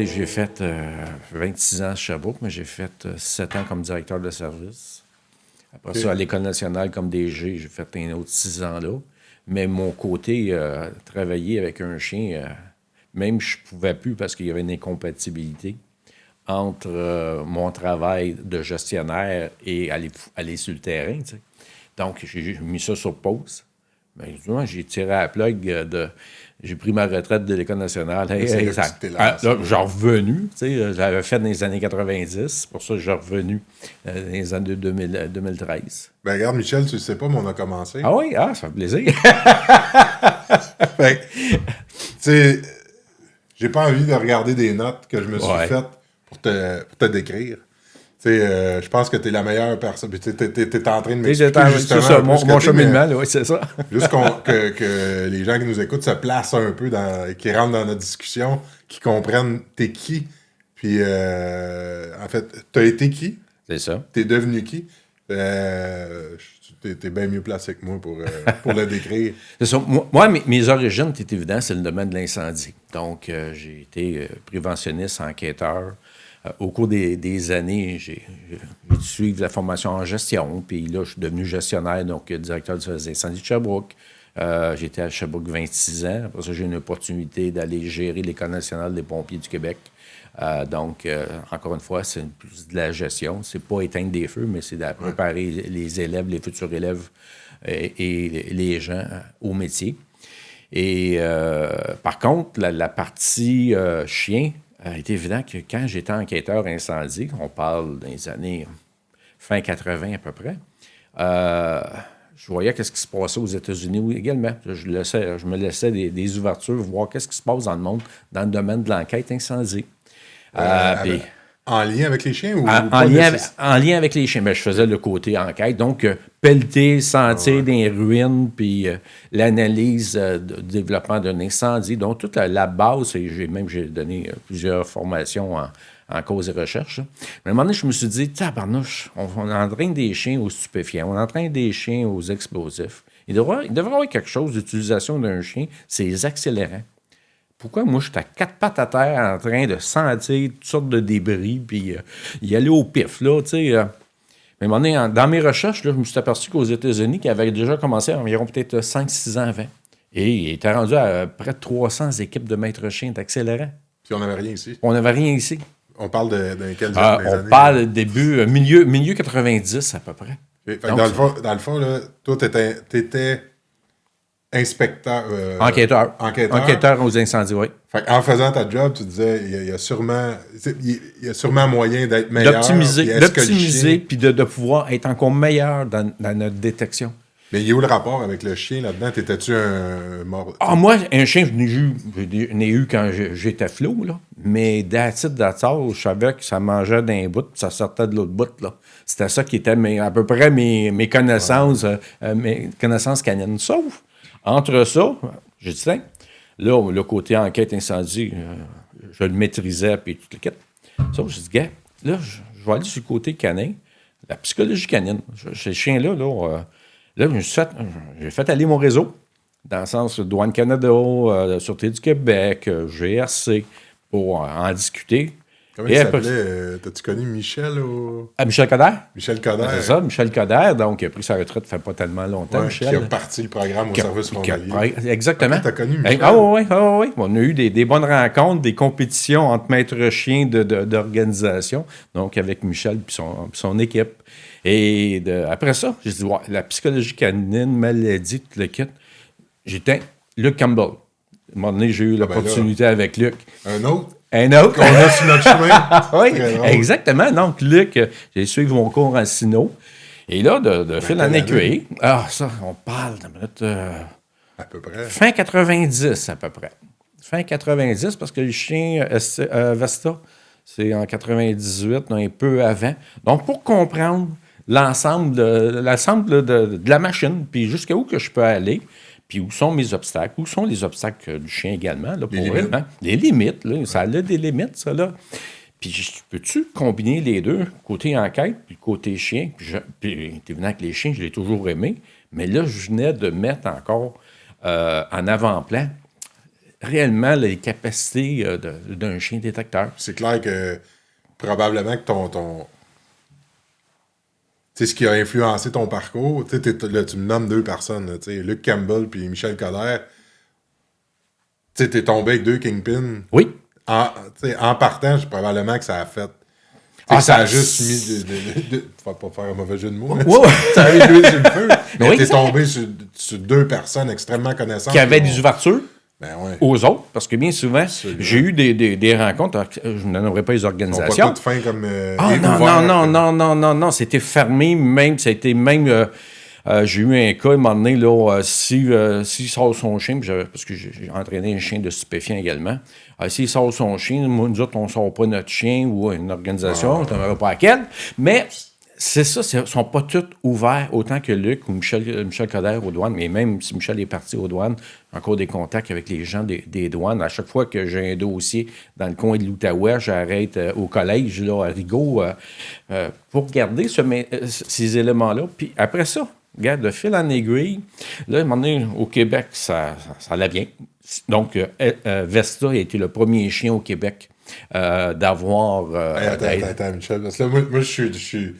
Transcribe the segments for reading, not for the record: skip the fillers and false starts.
sais, j'ai fait 26 ans à Sherbrooke, mais j'ai fait 7 ans comme directeur de service. Après ça, à l'École nationale comme DG, j'ai fait un autre 6 ans là. Mais mon côté, travailler avec un chien, même je ne pouvais plus parce qu'il y avait une incompatibilité entre mon travail de gestionnaire et aller sur le terrain. Tu sais. Donc, j'ai mis ça sur pause. Ben, moi, j'ai tiré à la plug j'ai pris ma retraite de l'École nationale. Là, j'ai revenu. Tu sais, j'avais fait dans les années 90. Pour ça, j'ai revenu dans les années 2013. Ben, regarde, Michel, tu le sais pas, mais on a commencé. Ah oui? Ah, ça fait plaisir. Fait tu sais, j'ai pas envie de regarder des notes que je me suis faites pour te décrire. Je pense que tu es la meilleure personne. Tu es en train de m'expliquer justement... C'est ça, mon cheminement, oui, c'est ça. Juste que les gens qui nous écoutent se placent un peu, qui rentrent dans notre discussion, qui comprennent t'es qui. Puis, en fait, t'as été qui? C'est ça. T'es devenu qui? T'es bien mieux placé que moi pour le décrire. C'est ça. Moi mes origines, c'est évident, c'est le domaine de l'incendie. Donc, j'ai été préventionniste, enquêteur. Au cours des années, j'ai dû suivre la formation en gestion. Puis là, je suis devenu gestionnaire, donc directeur du service d'incendie de Sherbrooke. J'étais à Sherbrooke 26 ans. Après ça, j'ai eu une opportunité d'aller gérer l'École nationale des pompiers du Québec. Donc, encore une fois, c'est plus de la gestion. C'est pas éteindre des feux, mais c'est de préparer les élèves, les futurs élèves et les gens au métier. Et par contre, la partie chien, il est évident que quand j'étais enquêteur incendie, on parle des années fin 80 à peu près, je voyais qu'est-ce qui se passait aux États-Unis également. Je me laissais des ouvertures, voir qu'est-ce qui se passe dans le monde dans le domaine de l'enquête incendie. En lien avec les chiens ou en lien avec les chiens. Ben, je faisais le côté enquête. Donc, pelleter, sentir des ruines, puis l'analyse du développement d'un incendie. Donc, toute la base, et j'ai donné plusieurs formations en cause et recherche. Mais à un moment donné, je me suis dit, tabarnouche, on entraîne des chiens aux stupéfiants, on entraîne des chiens aux explosifs. Il devrait y avoir quelque chose d'utilisation d'un chien, c'est les accélérants. Pourquoi moi, je suis à 4 pattes à terre en train de sentir toutes sortes de débris puis y aller au pif, là, tu sais. Mais à un moment donné, dans mes recherches, là, je me suis aperçu qu'aux États-Unis, qui avaient déjà commencé environ peut-être 5-6 ans avant, et il était rendu à près de 300 équipes de maîtres chiens d'accélérants. Puis on n'avait rien ici. On n'avait rien ici. On parle de quelles années? On parle début, milieu 90 à peu près. Donc, dans le fond, là, toi, t'étais inspecteur. Enquêteur aux incendies, oui. Fait en faisant ta job, tu disais, il y a sûrement moyen d'être meilleur. D'optimiser, puis de pouvoir être encore meilleur dans notre détection. Mais il y a où le rapport avec le chien là-dedans? T'étais-tu un mort? Moi, un chien, je n'ai eu quand j'étais flot, là. Mais d'attitude d'attard, je savais que ça mangeait d'un bout, puis ça sortait de l'autre bout, là. C'était ça qui était à peu près mes connaissances, mes connaissances canines. Sauf, entre ça, j'ai dit, tiens, là, le côté enquête incendie, je le maîtrisais, puis tout le kit. Sauf, j'ai dit, gars, là, je vais aller sur le côté canin, la psychologie canine. Ces chiens-là, là, j'ai fait aller mon réseau, dans le sens Douane Canada, Sûreté du Québec, GRC, pour en discuter. Comment il s'appelait? T'as-tu connu Michel ou... Michel Coderre? Michel Coderre. C'est ça, Michel Coderre. Donc, il a pris sa retraite il ne fait pas tellement longtemps, Michel. Qui a parti le programme au service frontalier. Exactement. Okay, t'as connu Michel? Oui. On a eu des bonnes rencontres, des compétitions entre maîtres chiens d'organisation, donc avec Michel et son équipe. Et après ça, j'ai dit, la psychologie canine, maladie, tout le kit. J'étais Luc Campbell. À un moment donné, j'ai eu l'opportunité avec Luc. Un autre? Qu'on a sur notre chemin. Oui, exactement. Donc, Luc, j'ai suivi mon cours en sino. Et là, de fil en aiguille, ça, on parle de minute... à peu près. Fin 90, à peu près. Fin 90, parce que le chien Vesta, c'est en 98, un peu avant. Donc, pour comprendre l'ensemble de la machine, puis jusqu'à où que je peux aller, puis où sont mes obstacles, où sont les obstacles du chien également, là, pour elle, hein? Les limites, là, ça a des limites, ça, là. Puis, peux-tu combiner les deux, côté enquête, puis côté chien? Puis évidemment que les chiens, je l'ai toujours aimé, mais là, je venais de mettre encore en avant-plan réellement les capacités d'un chien détecteur. C'est clair que probablement que ton tu sais, ce qui a influencé ton parcours, tu sais, là, tu me nommes 2 personnes, là, tu sais, Luc Campbell puis Michel Coderre. Tu sais, t'es tombé avec 2 Kingpins. Oui. En partant, probablement que ça a fait. Ça a juste mis faut pas faire un mauvais jeu de mots. Ça a mis de l'huile sur le feu. Mais t'es tombé sur 2 personnes extrêmement connaissantes. Qui avaient des ouvertures. Ben ouais. Aux autres, parce que bien souvent, j'ai eu des rencontres, je n'aimerais pas les organisations. Ils sont pas toutes fins comme non, c'était fermé, même, ça a été même, j'ai eu un cas, à un moment donné, là, s'il sort son chien, parce que j'ai entraîné un chien de stupéfiant également, s'il sort son chien, nous autres, on ne sort pas notre chien ou une organisation, je ne n'aimerais pas à quelle, mais... C'est ça, ils ne sont pas tous ouverts, autant que Luc ou Michel Coderre aux douanes, mais même si Michel est parti aux douanes, encore des contacts avec les gens des douanes. À chaque fois que j'ai un dossier dans le coin de l'Outaouais, j'arrête au collège, là, à Rigaud, pour regarder ces éléments-là. Puis après ça, regarde, de fil en aiguille, là, à un moment donné, au Québec, ça allait bien. Donc, Vesta a été le premier chien au Québec d'avoir... Attends, Michel, parce que là, moi je suis...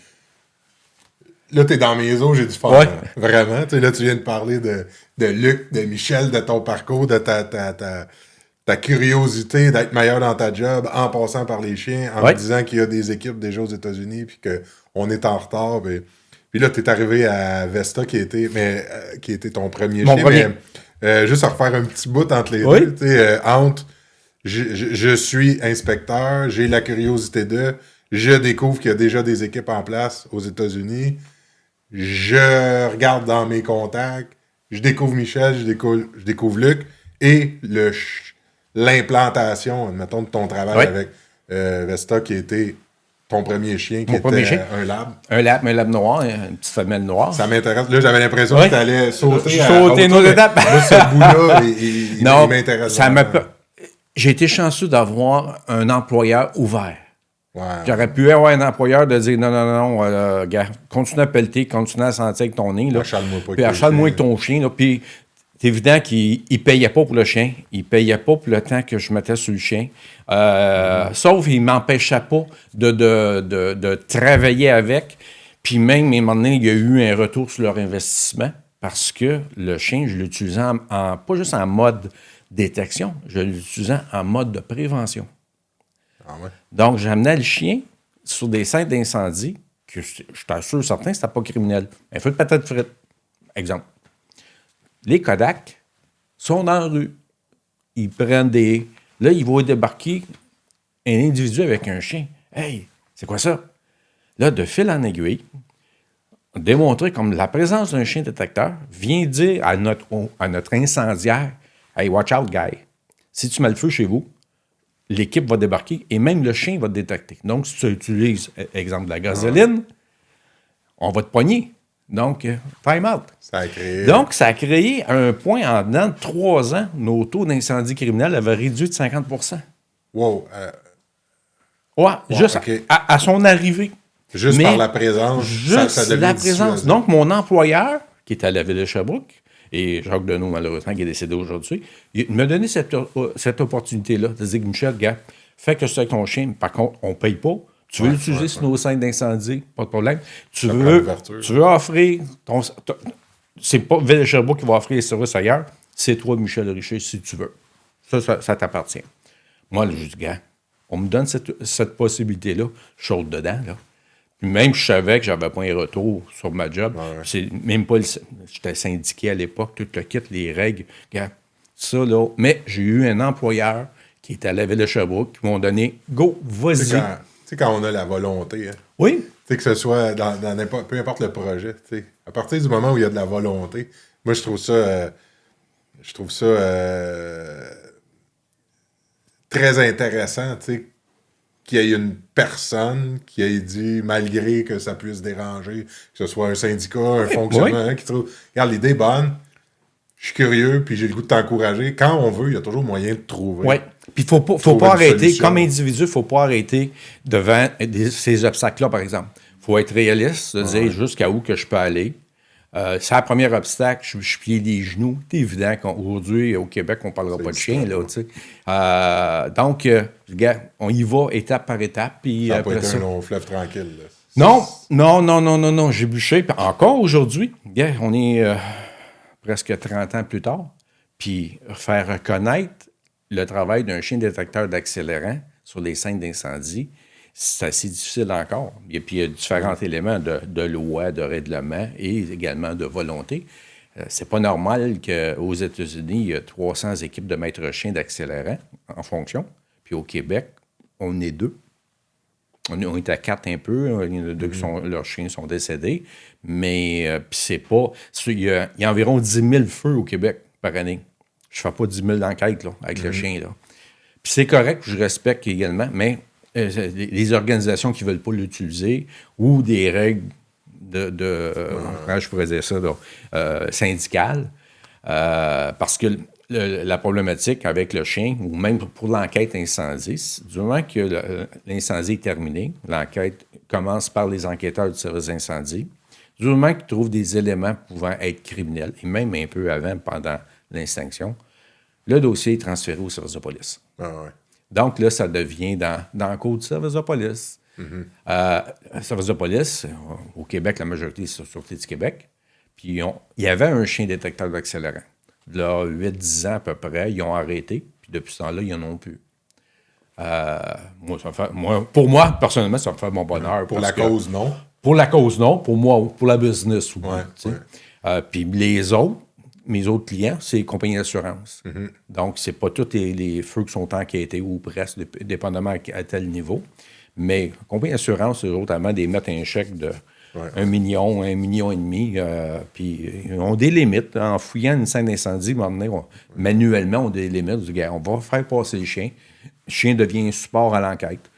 Là, t'es dans mes os, j'ai du fun. Ouais. Vraiment. Tu sais, là, tu viens de parler de Luc, de Michel, de ton parcours, de ta curiosité d'être meilleur dans ta job en passant par les chiens, en me disant qu'il y a des équipes déjà aux États-Unis puis qu'on est en retard. Puis là, t'es arrivé à Vesta qui était ton premier chien. Mais, juste à refaire un petit bout entre les deux. Tu sais, entre je suis inspecteur, j'ai la curiosité je découvre qu'il y a déjà des équipes en place aux États-Unis. Je regarde dans mes contacts, je découvre Michel, je découvre Luc, et l'implantation, admettons, de ton travail avec Vesta, qui était ton premier chien, un lab. Un lab noir, une petite femelle noire. Ça m'intéresse. Là, j'avais l'impression que tu allais sauter nos étapes. Moi, ce bout-là, il m'intéresse. J'ai été chanceux d'avoir un employeur ouvert. Wow. J'aurais pu avoir un employeur de dire non, gars, continue à pelleter, continue à sentir avec ton nez. Achale-moi avec ton chien. Là, puis c'est évident qu'il ne payait pas pour le chien. Il ne payait pas pour le temps que je mettais sur le chien. Sauf qu'il ne m'empêchait pas de travailler avec. Puis même, à un moment donné, il y a eu un retour sur leur investissement parce que le chien, je l'utilisais pas juste en mode détection, je l'utilisais en mode de prévention. Ah ouais. Donc, j'amenais le chien sur des scènes d'incendie que je t'assure certain que c'était pas criminel. Un feu de patate frite, exemple. Les Kodak sont dans la rue. Ils prennent Là, ils vont débarquer un individu avec un chien. Hey, c'est quoi ça? Là, de fil en aiguille, démontrer comme la présence d'un chien détecteur vient dire à notre incendiaire, hey, watch out, guy. Si tu mets le feu chez vous, l'équipe va débarquer et même le chien va te détecter. Donc, si tu utilises, exemple, de la gasoline, on va te pogner. Donc, time out. Donc, ça a créé un point en dedans de 3 ans, nos taux d'incendie criminel avaient réduit de 50 %. Wow. Juste à son arrivée. Juste par la présence. Juste ça la présence. Donc, mon employeur, qui est à la ville de Sherbrooke, et Jacques Deneau, malheureusement, qui est décédé aujourd'hui, il m'a donné cette opportunité-là de dire, Michel, gars, fais que ça avec ton chien. Par contre, on ne paye pas. Tu veux l'utiliser sur nos scènes d'incendie, pas de problème. Tu veux offrir c'est pas Ville de Sherbrooke qui va offrir les services ailleurs, c'est toi, Michel Richer, si tu veux. Ça t'appartient. Moi, je dis, gars, on me donne cette possibilité-là, chaude dedans, là. Puis même, je savais que j'avais pas un retour sur ma job. C'est même pas j'étais syndiqué à l'époque, tout le kit, les règles. Regarde, ça, là. Mais j'ai eu un employeur qui était à la ville de Sherbrooke qui m'ont donné go, vas-y. Tu sais, quand on a la volonté. Hein? Oui. Tu sais, que ce soit dans n'importe, peu importe le projet. Tu sais, à partir du moment où il y a de la volonté, moi, je trouve ça. Très intéressant, tu sais, qu'il y ait une personne qui ait dit, malgré que ça puisse déranger, que ce soit un syndicat, un fonctionnaire, qui trouve, regarde, l'idée est bonne, je suis curieux, puis j'ai le goût de t'encourager. Quand on veut, il y a toujours moyen de trouver. Oui. Puis il ne faut pas arrêter, comme individu, il ne faut pas arrêter devant ces obstacles-là, par exemple. Il faut être réaliste, se dire jusqu'à où que je peux aller. c'est le premier obstacle, je pliais les genoux. C'est évident qu'aujourd'hui, au Québec, on ne parlera pas de chien. Là, tu sais. Donc, regarde, on y va étape par étape. Puis ça n'a pas été un long fleuve tranquille. Là. Non. J'ai bûché. Puis encore aujourd'hui, regarde, on est presque 30 ans plus tard. Puis faire reconnaître le travail d'un chien détecteur d'accélérant sur les scènes d'incendie, c'est assez difficile encore. Et puis, il y a différents éléments de loi, de règlement et également de volonté. C'est pas normal qu'aux États-Unis, il y a 300 équipes de maîtres chiens d'accélérants en fonction. Puis au Québec, on est 2. On est à 4 un peu. Il y en a 2 qui leurs chiens sont décédés. Mais puis c'est pas... Il y a environ 10 000 feux au Québec par année. Je fais pas 10 000 enquêtes là, avec le chien. Là. Puis c'est correct, je respecte également, mais les organisations qui ne veulent pas l'utiliser ou des règles comment je pourrais dire ça, syndicales, parce que la problématique avec le chien, ou même pour l'enquête incendie, du moment que l'incendie est terminé, l'enquête commence par les enquêteurs du service d'incendie, du moment qu'ils trouvent des éléments pouvant être criminels, et même un peu avant, pendant l'extinction, le dossier est transféré au service de police. Ah ouais. Donc, là, ça devient dans le code du service de police. Le service de police, au Québec, la majorité, c'est la Sûreté du Québec. Puis, il y avait un chien détecteur d'accélérant. Là, 8-10 ans à peu près, ils ont arrêté. Puis, depuis ce temps-là, ils n'en ont plus. Pour moi, personnellement, ça me fait mon bonheur. Pour la cause, non? Pour la cause, non. Pour moi, pour la business, oui. Ouais. Puis, mes autres clients, c'est les compagnies d'assurance. Donc, c'est pas tous les feux qui sont enquêtés ou presque, dépendamment à tel niveau. Mais les compagnies d'assurance, eux autres, avant de mettre un chèque de 1 million, 1,5 million, puis ils ont des limites. En fouillant une scène d'incendie, manuellement, on a des limites. On va faire passer le chien. Le chien devient un support à l'enquête.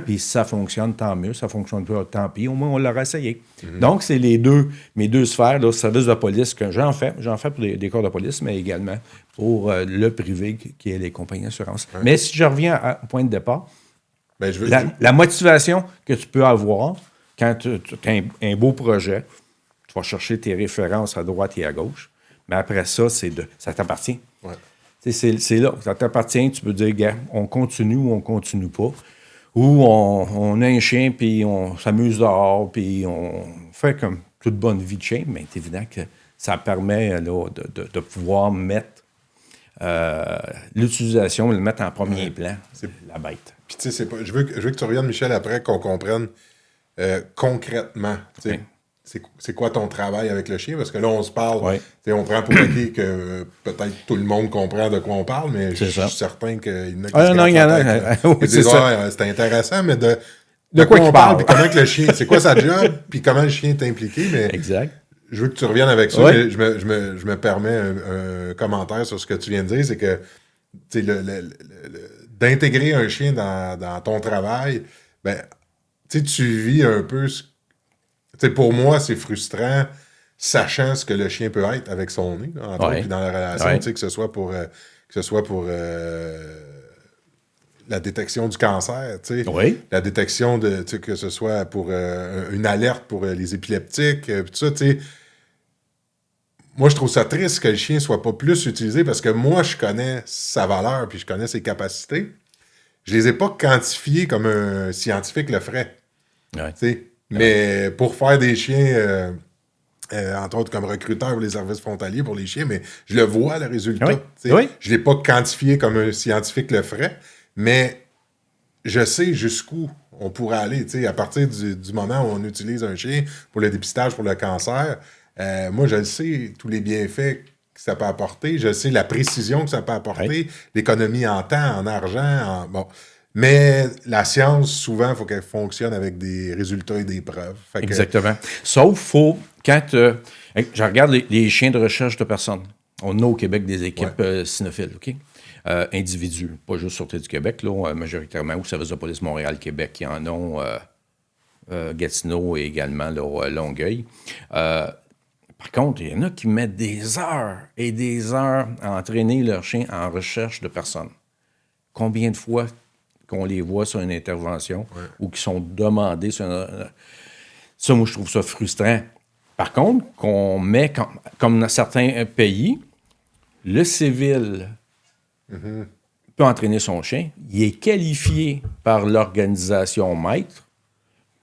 Puis si ça fonctionne, tant mieux. Ça fonctionne pas, tant pis. Au moins, on l'aura essayé. Donc, c'est mes deux sphères, le service de police que j'en fais. J'en fais pour des corps de police, mais également pour le privé, qui est les compagnies d'assurance. Mais si je reviens au point de départ, la motivation que tu peux avoir quand tu as un beau projet, tu vas chercher tes références à droite et à gauche, mais après ça, ça t'appartient. Ouais. C'est là, ça t'appartient. Tu peux dire, gars, on continue ou on continue pas. Ou on a un chien, puis on s'amuse dehors, puis on fait comme toute bonne vie de chien, mais c'est évident que ça permet là, de pouvoir mettre l'utilisation, le mettre en premier plan, la bête. Puis tu sais, je veux que tu reviennes, Michel, après, qu'on comprenne concrètement, c'est quoi ton travail avec le chien? Parce que là, on se parle, on prend pour acquis que peut-être tout le monde comprend de quoi on parle, mais je suis certain qu'il y en a qui il y en a. C'est intéressant, mais de quoi on parle, puis comment que le chien, c'est quoi sa job, puis comment le chien est impliqué. Mais exact. Je veux que tu reviennes avec ça. Mais je me permets un commentaire sur ce que tu viens de dire, c'est que d'intégrer un chien dans ton travail, ben, tu vis un peu... pour moi, c'est frustrant, sachant ce que le chien peut être avec son nez, entre autres, puis dans la relation, que ce soit pour la détection du cancer, la détection que ce soit pour une alerte pour les épileptiques, tout ça, moi, je trouve ça triste que le chien soit pas plus utilisé parce que moi, je connais sa valeur puis je connais ses capacités. Je les ai pas quantifiées comme un scientifique le ferait. Mais pour faire des chiens, entre autres comme recruteur pour les services frontaliers pour les chiens, mais je le vois, le résultat. Je l'ai pas quantifié comme un scientifique le ferait, mais je sais jusqu'où on pourrait aller. À partir du moment où on utilise un chien pour le dépistage, pour le cancer, moi, je le sais, tous les bienfaits que ça peut apporter. Je sais la précision que ça peut apporter, l'économie en temps, en argent. Mais la science, souvent, il faut qu'elle fonctionne avec des résultats et des preuves. Exactement. Sauf, quand je regarde les chiens de recherche de personnes. On a au Québec des équipes cynophiles, OK? Individus, pas juste Sûreté du Québec, là, majoritairement, ou Service de police Montréal-Québec, qui en ont Gatineau et également là, Longueuil. Par contre, il y en a qui mettent des heures et des heures à entraîner leur chien en recherche de personnes. Combien de fois qu'on les voit sur une intervention ou qui sont demandés sur ça, moi, je trouve ça frustrant. Par contre, qu'on met, comme dans certains pays, le civil peut entraîner son chien. Il est qualifié par l'organisation maître,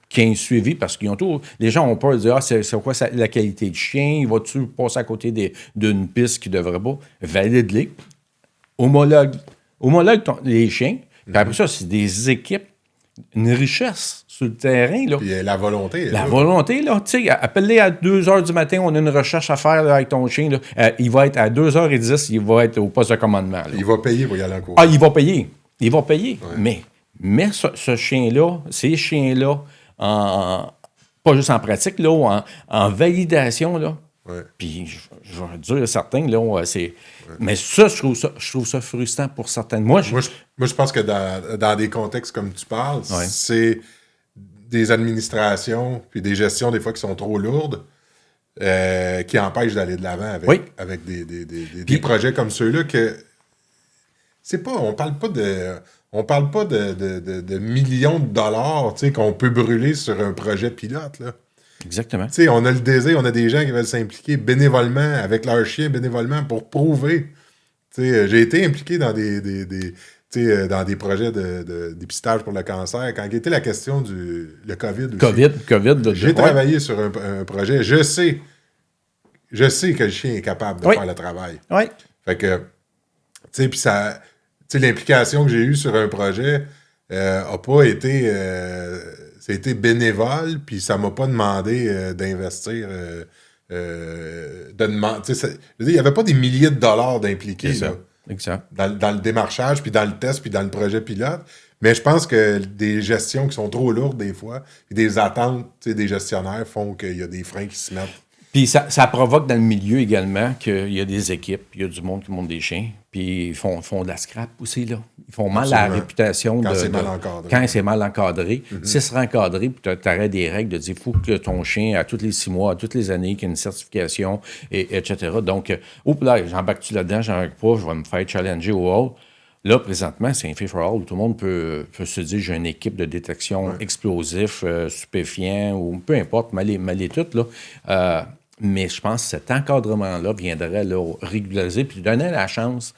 qui est suivi parce qu'ils ont tout. Les gens ont peur de dire c'est quoi la qualité de chien? Va-tu passer à côté d'une piste qui ne devrait pas? Valide-les. Homologue les chiens. Puis après ça, c'est des équipes, une richesse sur le terrain. Là. Puis la volonté. La volonté, là. Tu sais, appelle-les à 2 h du matin, on a une recherche à faire là, avec ton chien. Là. Il va être à 2h10, il va être au poste de commandement. Là. Il va payer pour y aller en cours. Ah, il va payer. Il va payer. Ouais. Mais ce chien-là, ces chiens-là, pas juste en pratique, là, en validation, là. Ouais. Puis, je vais dire certains, là, c'est... Ouais. Mais ça, je trouve ça frustrant pour certaines. Moi, je pense que dans des contextes comme tu parles, c'est des administrations puis des gestions, des fois, qui sont trop lourdes, qui empêchent d'aller de l'avant avec des projets comme ceux-là que... C'est pas... On parle pas de millions de dollars, tu sais, qu'on peut brûler sur un projet pilote, là. Exactement. Tu sais, on a le désir, on a des gens qui veulent s'impliquer bénévolement, avec leur chien, bénévolement, pour prouver. Tu sais, j'ai été impliqué dans dans des projets de dépistage pour le cancer. Quand il était la question le COVID aussi. COVID. J'ai travaillé sur un projet. Je sais que le chien est capable de faire le travail. Oui. Fait que, tu sais, puis ça... Tu sais, l'implication que j'ai eue sur un projet n'a pas été... ça a été bénévole, puis ça m'a pas demandé d'investir... il n'y avait pas des milliers de dollars d'impliqués exact. Dans le démarchage, puis dans le test, puis dans le projet pilote. Mais je pense que des gestions qui sont trop lourdes des fois, puis des attentes des gestionnaires font qu'il y a des freins qui se mettent. Puis ça provoque dans le milieu également qu'il y a des équipes, il y a du monde qui monte des chiens, puis ils font de la scrap aussi, là. Ils font mal à la réputation. Quand c'est mal encadré. Quand c'est mal encadré. Si c'est sera encadré, puis tu aurais des règles de dire il faut que ton chien, à tous les 6 mois, à toutes les années, qu'il y ait une certification, etc. Donc, là, j'embarque-tu là-dedans, j'embarque pas, je vais me faire challenger au hall. Là, présentement, c'est un free-for-all où tout le monde peut se dire j'ai une équipe de détection explosif, stupéfiant, ou peu importe, mêler tout, là. Mais je pense que cet encadrement-là viendrait là, régulariser puis donner la chance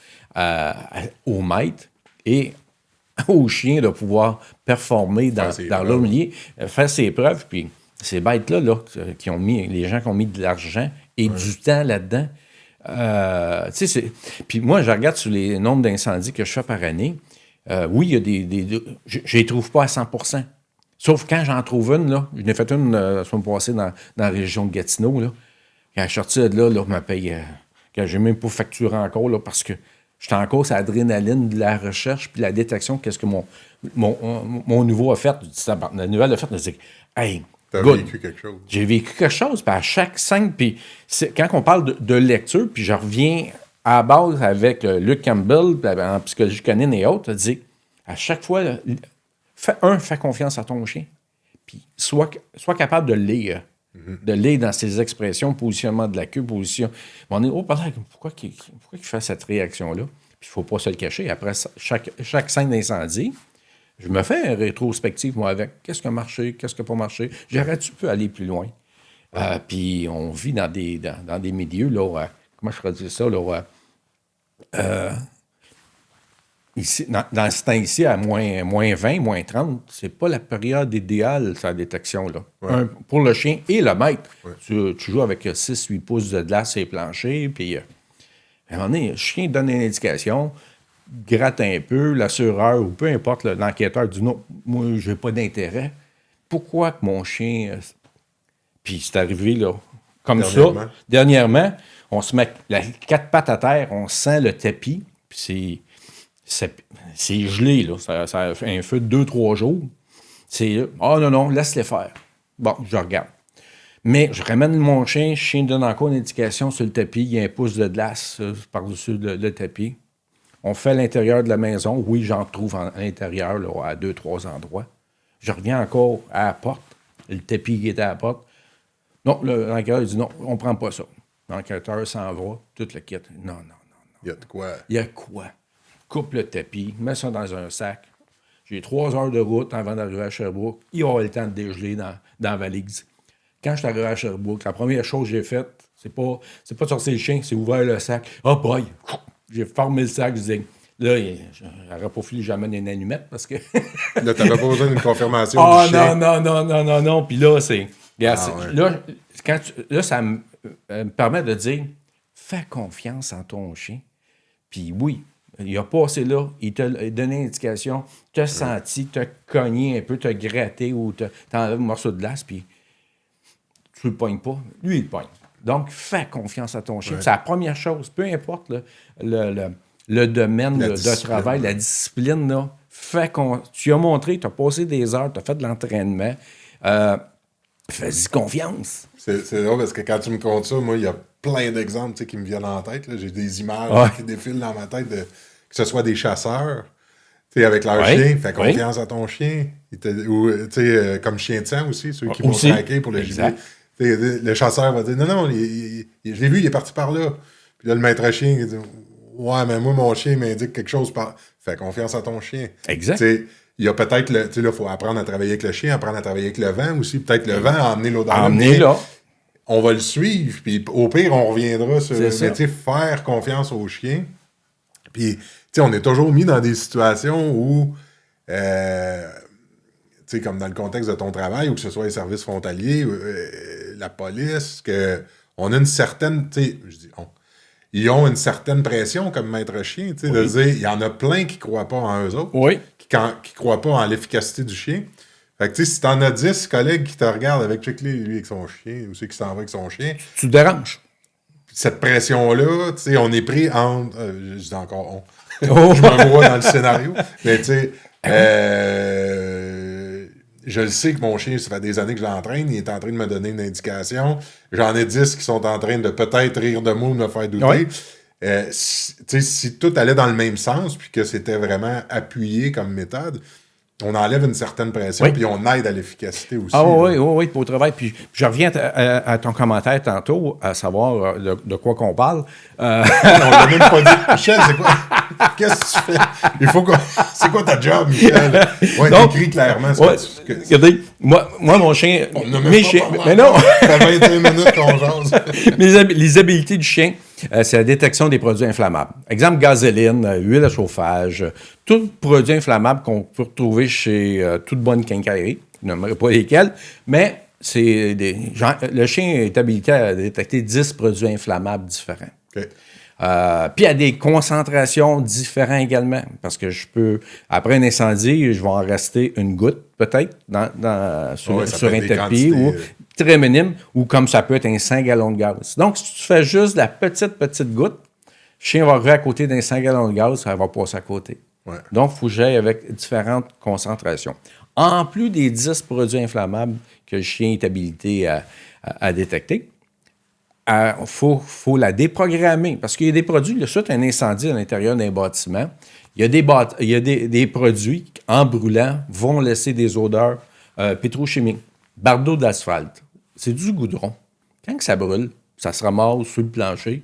aux maîtres et aux chiens de pouvoir performer dans leur milieu, faire ses preuves. Puis ces bêtes-là, là, les gens qui ont mis de l'argent et du temps là-dedans, puis moi, je regarde sur les nombres d'incendies que je fais par année. Oui, il y a je les trouve pas à 100%. Sauf quand j'en trouve une, là. Je n'ai fait une la semaine passée dans la région de Gatineau, là. Quand je suis sorti de là, je me paye. Quand j'ai même pas facturé encore, là, parce que j'étais encore sur l'adrénaline de la recherche puis la détection, qu'est-ce que mon nouveau a fait. La nouvelle a fait, je dis, hey, t'as vécu quelque chose. J'ai vécu quelque chose, puis à chaque scène, puis quand on parle de lecture, puis je reviens à la base avec Luc Campbell, en psychologie canine et autres, dit, à chaque fois, fais confiance à ton chien, puis sois capable de le lire. De lire dans ses expressions, positionnement de la queue, position. On est, pourquoi il fait cette réaction-là? Puis il ne faut pas se le cacher. Après chaque scène d'incendie, je me fais une rétrospective, moi, avec qu'est-ce qui a marché, qu'est-ce qui n'a pas marché. J'aurais-tu pu aller plus loin? Puis on vit dans des milieux, là, comment je pourrais dire ça, là, ici, dans ce temps-ci, à moins 20, moins 30, c'est pas la période idéale, sa détection, là. Ouais. Pour le chien et le maître. Ouais. Tu joues avec 6-8 pouces de glace sur les planchers, puis à un moment donné, le chien donne une indication, gratte un peu, l'assureur, ou peu importe, l'enquêteur dit non, moi, j'ai pas d'intérêt. Pourquoi que mon chien... Puis c'est arrivé, là, comme dernièrement, on se met les 4 pattes à terre, on sent le tapis, puis c'est gelé, là. Ça a fait un feu de 2-3 jours. C'est non, laisse-les faire. Bon, je regarde. Mais je ramène mon chien donne encore une indication sur le tapis, il y a un pouce de glace par-dessus le tapis. On fait l'intérieur de la maison. Oui, j'en trouve à l'intérieur, là, à 2-3 endroits. Je reviens encore à la porte. Le tapis qui était à la porte. Non, l'enquêteur dit non, on ne prend pas ça. L'enquêteur s'en va, tout le kit. Non. Il y a de quoi? Il y a quoi? Coupe le tapis, mets ça dans un sac. J'ai 3 heures de route avant d'arriver à Sherbrooke. Il aura le temps de dégeler dans la valise. quand je suis arrivé à Sherbrooke, la première chose que j'ai faite, c'est pas de sortir le chien, c'est ouvrir le sac. Oh boy! J'ai formé le sac, je disais, là, j'aurais pas fallu jamais une allumette parce que. Là, t'avais pas besoin d'une confirmation du chien. Non. Puis là, c'est. Regarde, ouais. Là, ça me permet de dire, fais confiance en ton chien. Puis oui, il a passé là, il t'a donné une indication, t'as senti, t'as cogné un peu, t'as gratté ou t'as enlevé un morceau de glace, puis tu le pognes pas. Lui, il le pogne. Donc, fais confiance à ton chien. Ouais. C'est la première chose. Peu importe le domaine de travail, la discipline, là, tu as montré, tu as passé des heures, tu as fait de l'entraînement. Fais-y confiance. C'est drôle parce que quand tu me comptes ça, moi, il y a plein d'exemples qui me viennent en tête. Là. J'ai des images qui défilent dans ma tête, que ce soit des chasseurs avec leur chien. Fais confiance à ton chien. Ou comme chien de sang aussi, ceux qui vont traquer pour le gibier. Le chasseur va dire non, je l'ai vu, il est parti par là. Puis là, le maître chien, il dit ouais, mais moi, mon chien m'indique quelque chose par. Fais confiance à ton chien. Exact. Il y a peut-être il faut apprendre à travailler avec le chien, apprendre à travailler avec le vent aussi. Peut-être le vent a amené l'odeur. Là. On va le suivre, puis au pire, on reviendra sur le métier, faire confiance au chien. Puis, on est toujours mis dans des situations où. Comme dans le contexte de ton travail, ou que ce soit les services frontaliers, la police, on a une certaine, ils ont une certaine pression comme maître chien, de dire, il y en a plein qui ne croient pas en eux autres, qui ne croient pas en l'efficacité du chien. Fait que, si t'en as 10 collègues qui te regardent avec lui avec son chien, ou ceux qui s'en vont avec son chien, tu te déranges. Cette pression-là, on est pris entre... je dis encore je me vois dans le scénario, mais je le sais que mon chien, ça fait des années que je l'entraîne, il est en train de me donner une indication. J'en ai 10 qui sont en train de peut-être rire de moi ou me faire douter. Si tout allait dans le même sens, puis que c'était vraiment appuyé comme méthode, on enlève une certaine pression, puis on aide à l'efficacité aussi. Oui, pour le travail. Puis je reviens à ton commentaire tantôt, à savoir de quoi qu'on parle. On l'a même pas dit. Michel, c'est quoi? Qu'est-ce que tu fais? C'est quoi ta job, Michel? Oui, t'écris clairement. Regardez, moi, mon chien... Mes chiens... Mais non! Ça fait 21 minutes qu'on jase. Les habiletés du chien, c'est la détection des produits inflammables. Exemple, gasoline, huile à chauffage, tout produit inflammable qu'on peut retrouver chez toute bonne quincaillerie. Je n'aimerais pas lesquels, mais le chien est habilité à détecter 10 produits inflammables différents. Okay. Puis il y a des concentrations différentes également, parce que après un incendie, je vais en rester une goutte, peut-être, sur un tapis, ou très minime, ou comme ça peut être un 5 gallons de gaz. Donc, si tu fais juste la petite goutte, le chien va arriver à côté d'un 5 gallons de gaz, ça va passer à côté. Ouais. Donc, il faut que j'aille avec différentes concentrations. En plus des 10 produits inflammables que le chien est habilité à détecter, il faut la déprogrammer. Parce qu'il y a des produits, suite à un incendie à l'intérieur d'un bâtiment, il y a des produits, en brûlant, vont laisser des odeurs pétrochimiques. Bardeau d'asphalte, c'est du goudron. Quand ça brûle, ça se ramasse sur le plancher.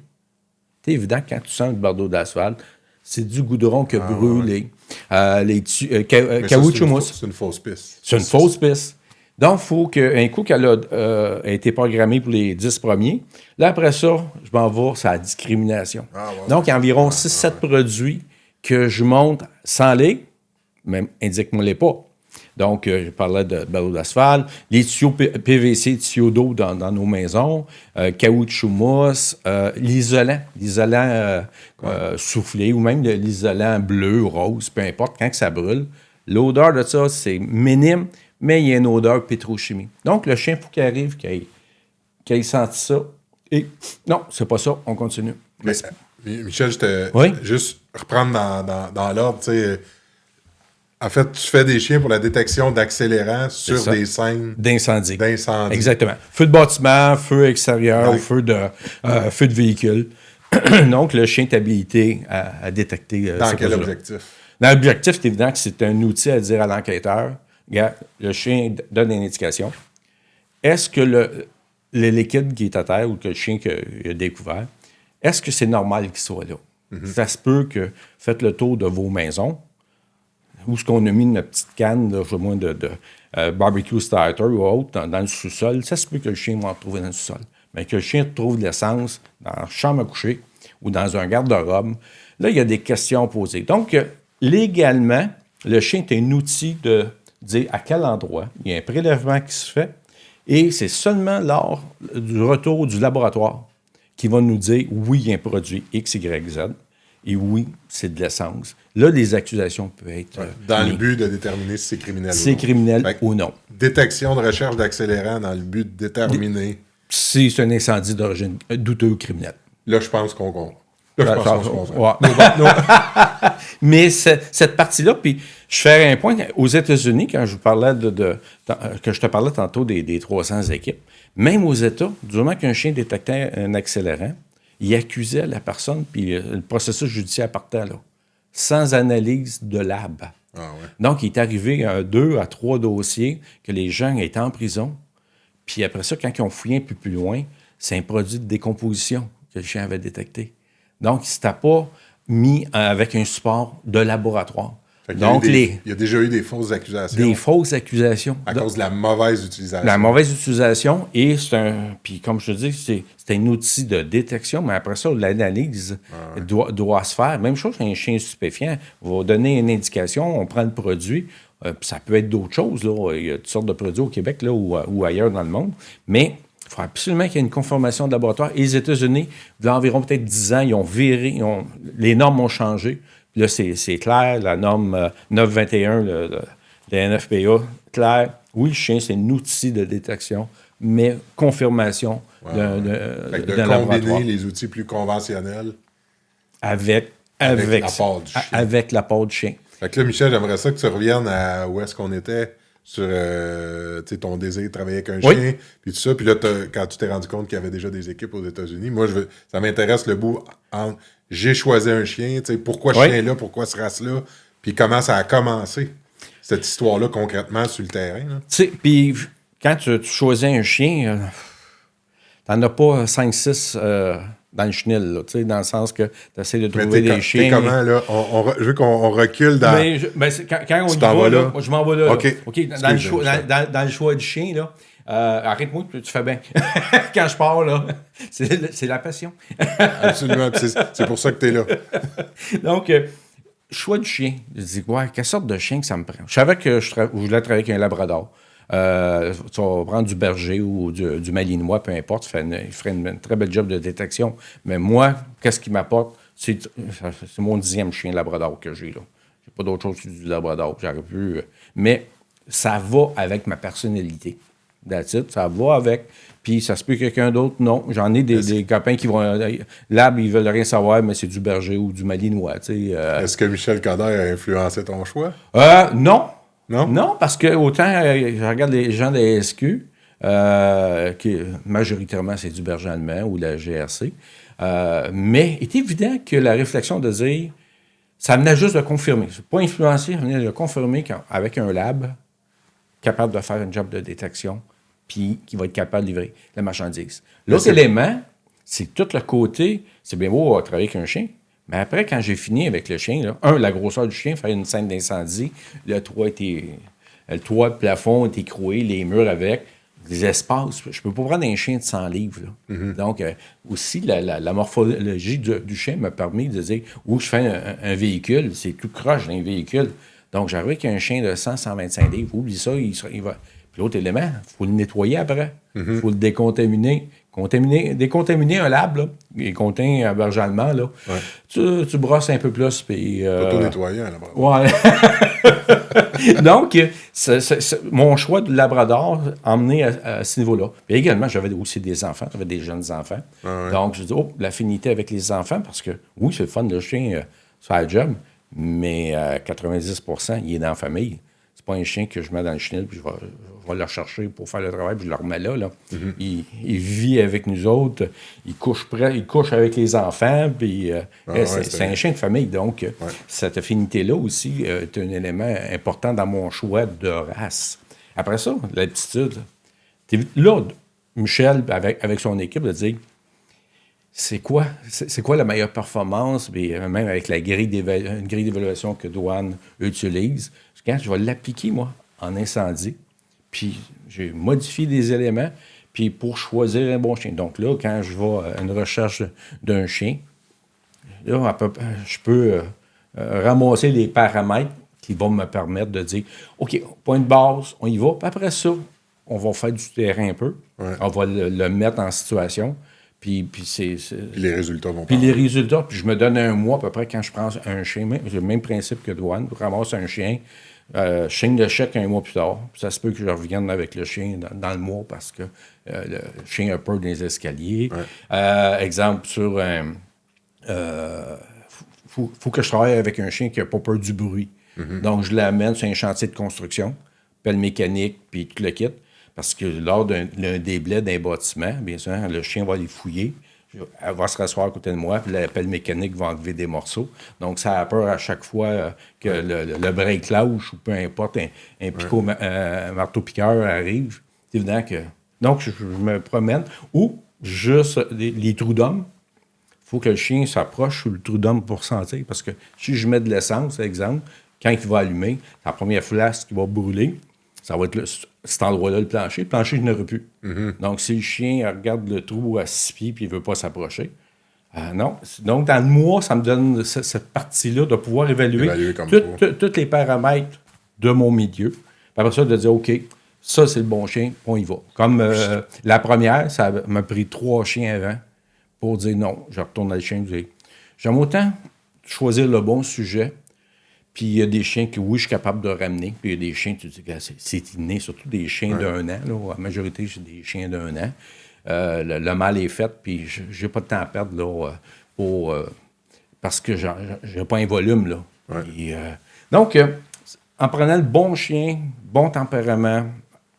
C'est évident que quand tu sens le bardeau d'asphalte, c'est du goudron qui a brûlé. Caoutchouc mousse. C'est une fausse piste. C'est une fausse piste. Donc, il faut qu'un coup qu'elle a été programmée pour les 10 premiers, là, après ça, je m'en vais sur la discrimination. Donc, il y a environ 6-7 produits que je montre sans les, même indique-moi-les pas. Donc, je parlais de barreau d'asphalte, les tuyaux PVC, tuyaux d'eau dans nos maisons, caoutchouc mousse, l'isolant soufflé ou même l'isolant bleu, rose, peu importe, quand que ça brûle. L'odeur de ça, c'est minime, mais il y a une odeur pétrochimique. Donc, le chien, il faut qu'il arrive, qu'il ait senti ça. Et non, c'est pas ça, on continue. Mais, Michel, juste reprendre dans l'ordre, tu sais. En fait, tu fais des chiens pour la détection d'accélérants sur des scènes d'incendie. Exactement. Feu de bâtiment, feu extérieur, feu de véhicule. Donc, le chien est habilité à détecter. Dans quel objectif? Dans l'objectif, c'est évident que c'est un outil à dire à l'enquêteur. Regarde, le chien donne une indication. Est-ce que le liquide qui est à terre ou que le chien a découvert, est-ce que c'est normal qu'il soit là? Mm-hmm. Ça se peut que faites le tour de vos maisons, où est-ce qu'on a mis notre petite canne, là, moins de barbecue starter ou autre dans le sous-sol, ça se peut que le chien va en trouver dans le sous-sol. Mais que le chien trouve de l'essence dans la chambre à coucher ou dans un garde-robe, là, il y a des questions posées. Donc, légalement, le chien est un outil de dire à quel endroit il y a un prélèvement qui se fait et c'est seulement lors du retour du laboratoire qui va nous dire oui, il y a un produit X, Y, Z et oui, c'est de l'essence. Là, les accusations peuvent être... dans le but de déterminer si c'est criminel ou non. C'est criminel ou non. Détection de recherche d'accélérants dans le but de déterminer... Si c'est un incendie d'origine douteuse ou criminelle. Là, je pense qu'on comprend. Là, je pense qu'on se comprend. Ouais. Mais cette partie-là, puis je fais un point aux États-Unis, quand je vous parlais que je te parlais tantôt des 300 équipes, même aux États, du moment qu'un chien détectait un accélérant, il accusait la personne, puis le processus judiciaire partait là, sans analyse de lab. Ah ouais. Donc, il est arrivé à 2 à 3 dossiers que les gens étaient en prison. Puis après ça, quand ils ont fouillé un peu plus loin, c'est un produit de décomposition que le chien avait détecté. Donc, il ne s'était pas mis avec un support de laboratoire. Donc, il y a déjà eu des fausses accusations. Des fausses accusations. À cause de la mauvaise utilisation. La mauvaise utilisation. Et puis comme je te dis, c'est un outil de détection, mais après ça, l'analyse doit se faire. Même chose qu'un chien stupéfiant. On va donner une indication, on prend le produit. Puis ça peut être d'autres choses. Là. Il y a toutes sortes de produits au Québec là, ou ailleurs dans le monde. Mais il faut absolument qu'il y ait une conformation de laboratoire. Et les États-Unis, il y a environ peut-être 10 ans, ils ont viré, les normes ont changé. Puis là, c'est clair, la norme 921 de la NFPA, clair, oui, le chien, c'est un outil de détection, mais confirmation d'un laboratoire. Combiner les outils plus conventionnels avec l'apport du chien. Fait que là, Michel, j'aimerais ça que tu reviennes à où est-ce qu'on était sur ton désir de travailler avec un chien, puis tout ça. Puis là, quand tu t'es rendu compte qu'il y avait déjà des équipes aux États-Unis, moi, ça m'intéresse le bout en j'ai choisi un chien, pourquoi ce chien-là, pourquoi ce race-là, puis comment ça a commencé, cette histoire-là, concrètement, sur le terrain. Puis quand tu choisis un chien, t'en as pas 5-6 dans le chenil, là, dans le sens que tu essaies de trouver des chiens. Comment, là? Je veux qu'on recule dans... Quand on y va, là, je m'en vais là. OK. Dans le choix du chien, là, arrête-moi, tu fais bien. Quand je pars, là, c'est la passion. Absolument. C'est pour ça que tu es là. Donc, choix du chien. Je dis, quelle sorte de chien que ça me prend? Je savais que je voulais travailler avec un labrador. Tu vas prendre du berger ou du malinois, peu importe, il ferait une très belle job de détection. Mais moi, qu'est-ce qui m'apporte? C'est mon 10e chien labrador que j'ai, là. J'ai pas d'autre chose que du labrador. J'aurais pu... mais ça va avec ma personnalité. That's it, ça va avec. Puis ça se peut quelqu'un d'autre, non. J'en ai des copains qui vont... Là, ils veulent rien savoir, mais c'est du berger ou du malinois, Est-ce que Michel Coder a influencé ton choix? Non. Non? Non, parce que autant je regarde les gens de la SQ, qui majoritairement c'est du berger allemand ou de la GRC, mais il est évident que la réflexion de dire, ça venait juste de confirmer. C'est pas influencer, ça venait de confirmer qu'avec un lab, capable de faire un job de détection, puis qui va être capable de livrer la marchandise. L'autre élément, c'est tout le côté, c'est bien beau travailler avec un chien, mais après, quand j'ai fini avec le chien, là, la grosseur du chien, faire une scène d'incendie, le toit, le plafond est écroué, les murs avec, les espaces. Je peux pas prendre un chien de 100 livres. Là. Mm-hmm. Donc, aussi, la morphologie du chien m'a permis de dire où je fais un véhicule, c'est tout croche d'un véhicule. Donc, j'arrive avec un chien de 100-125 livres. Oublie ça, il va... Puis l'autre élément, il faut le nettoyer après. Il faut le décontaminer. Décontaminer un lab, là, il contient un berger allemand, là. Ouais. Tu brosses un peu plus, puis... Auto-nettoyer un labrador. Ouais. Donc, mon choix de labrador emmené à ce niveau-là. Puis également, j'avais aussi des enfants, j'avais des jeunes enfants. Ah ouais. Donc, je dis, l'affinité avec les enfants, parce que, oui, c'est le fun, le chien, ça a le job, mais 90%, il est dans la famille. C'est pas un chien que je mets dans le chenil, puis je vais le rechercher pour faire le travail, puis je le remets là. Mm-hmm. Il vit avec nous autres, il couche avec les enfants, puis c'est un chien de famille. Donc, cette affinité-là aussi est un élément important dans mon choix de race. Après ça, l'aptitude. Là, Michel, avec son équipe, de dire c'est quoi la meilleure performance, puis même avec une grille d'évaluation que Douane utilise. Quand je vais l'appliquer, moi, en incendie, Puis j'ai modifié des éléments puis pour choisir un bon chien. Donc là, quand je vais à une recherche d'un chien, là, je peux ramasser les paramètres qui vont me permettre de dire, OK, point de base, on y va. Puis après ça, on va faire du terrain un peu. Ouais. On va le mettre en situation. Puis Puis les résultats vont Puis parler. les résultats, puis je me donne un mois à peu près quand je prends un chien. J'ai le même principe que Douane. Je ramasse un chien, je signe le chèque un mois plus tard. Puis ça se peut que je revienne avec le chien dans le mois parce que le chien a peur des escaliers. Ouais. Exemple, sur un... faut que je travaille avec un chien qui n'a pas peur du bruit. Donc, je l'amène sur un chantier de construction, pelle mécanique, puis tout le kit. Parce que lors d'un déblai d'un bâtiment, bien sûr, le chien va aller fouiller. Elle va se rasseoir à côté de moi, puis la pelle mécanique va enlever des morceaux. Donc, ça a peur à chaque fois que le break lâche ou peu importe, un picot, marteau-piqueur arrive. C'est évident que... Donc, je me promène. Ou juste les trous d'homme. Il faut que le chien s'approche sur le trou d'homme pour sentir. Parce que si je mets de l'essence, par exemple, quand il va allumer, la première flasque qui va brûler, ça va être cet endroit-là, le plancher. Le plancher, je n'aurai plus. Donc, si le chien regarde le trou à 6 pieds et il ne veut pas s'approcher, non. Donc, dans le mois, ça me donne cette partie-là de pouvoir évaluer tous les paramètres de mon milieu. Puis après ça, de dire, OK, ça, c'est le bon chien, on y va. Comme la première, ça m'a pris 3 chiens avant pour dire non, je retourne à le chien. J'aime autant choisir le bon sujet. Puis il y a des chiens que, oui, je suis capable de ramener. Puis il y a des chiens, tu dis, c'est inné, surtout des chiens d'1 an. Là. La majorité, c'est des chiens d'1 an. Le mal est fait, puis j'ai pas de temps à perdre là, parce que j'ai pas un volume. Là. Ouais. Et, donc, en prenant le bon chien, bon tempérament,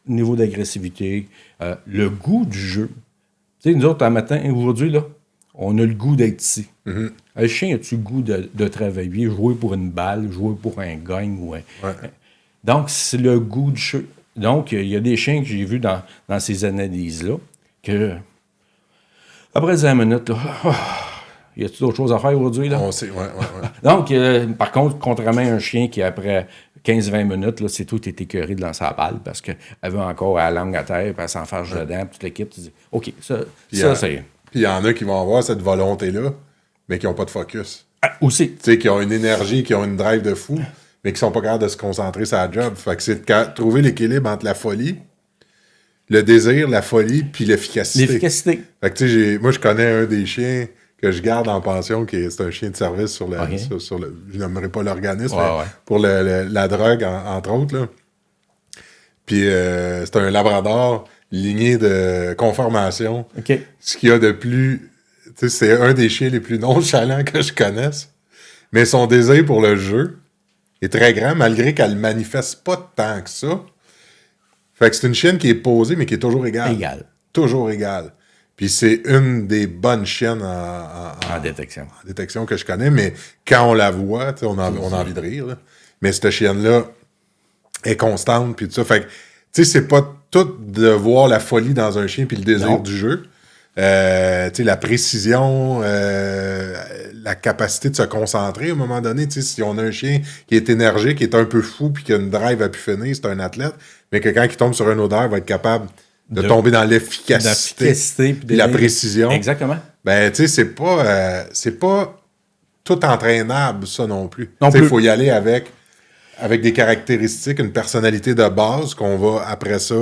niveau d'agressivité, le goût du jeu. Tu sais, nous autres, un matin, aujourd'hui, là, on a le goût d'être ici. Un chien, as-tu le goût de travailler, jouer pour une balle, jouer pour un gagne? Donc, c'est le goût du jeu. Donc, il y a des chiens que j'ai vus dans ces analyses-là que, après 10 minutes, là, y a-t-il d'autres choses à faire aujourd'hui? Là? On sait, ouais. Donc, par contre, contrairement à un chien qui, après 15-20 minutes, là, c'est tout est écœuré de lancer la balle parce qu'elle veut encore la langue à terre, puis elle s'enfarge dedans, puis toute l'équipe, tu dis, OK, ça c'est... Puis il y en a qui vont avoir cette volonté-là, mais qui n'ont pas de focus. Aussi. Tu sais, qui ont une énergie, qui ont une drive de fou, mais qui sont pas capables de se concentrer sur la job. Fait que c'est de trouver l'équilibre entre la folie, le désir, la folie, puis l'efficacité. L'efficacité. Fait que tu sais, moi, je connais un des chiens que je garde en pension, c'est un chien de service sur le... je n'aimerais pas l'organisme, mais pour la drogue, entre autres, là. Puis c'est un labrador lignée de conformation. OK. Ce qu'il y a de plus... Tu sais, c'est un des chiens les plus nonchalants que je connaisse. Mais son désir pour le jeu est très grand, malgré qu'elle ne manifeste pas tant que ça. Fait que c'est une chienne qui est posée, mais qui est toujours égale. Toujours égale. Puis c'est une des bonnes chiennes en détection. En détection que je connais, mais quand on la voit, on a envie de rire. Là. Mais cette chienne-là est constante, puis tout ça. Fait que, tu sais, c'est pas tout de voir la folie dans un chien puis le désir du jeu. Tu sais, la précision, la capacité de se concentrer à un moment donné. Tu sais, si on a un chien qui est énergique, qui est un peu fou, puis qui a une drive à pu finir, c'est un athlète, mais que quand il tombe sur une odeur, il va être capable de tomber dans l'efficacité puis la précision. Exactement. Ben, tu sais, c'est pas tout entraînable, ça non plus. Non Tu sais, plus. il faut y aller avec des caractéristiques, une personnalité de base qu'on va, après ça,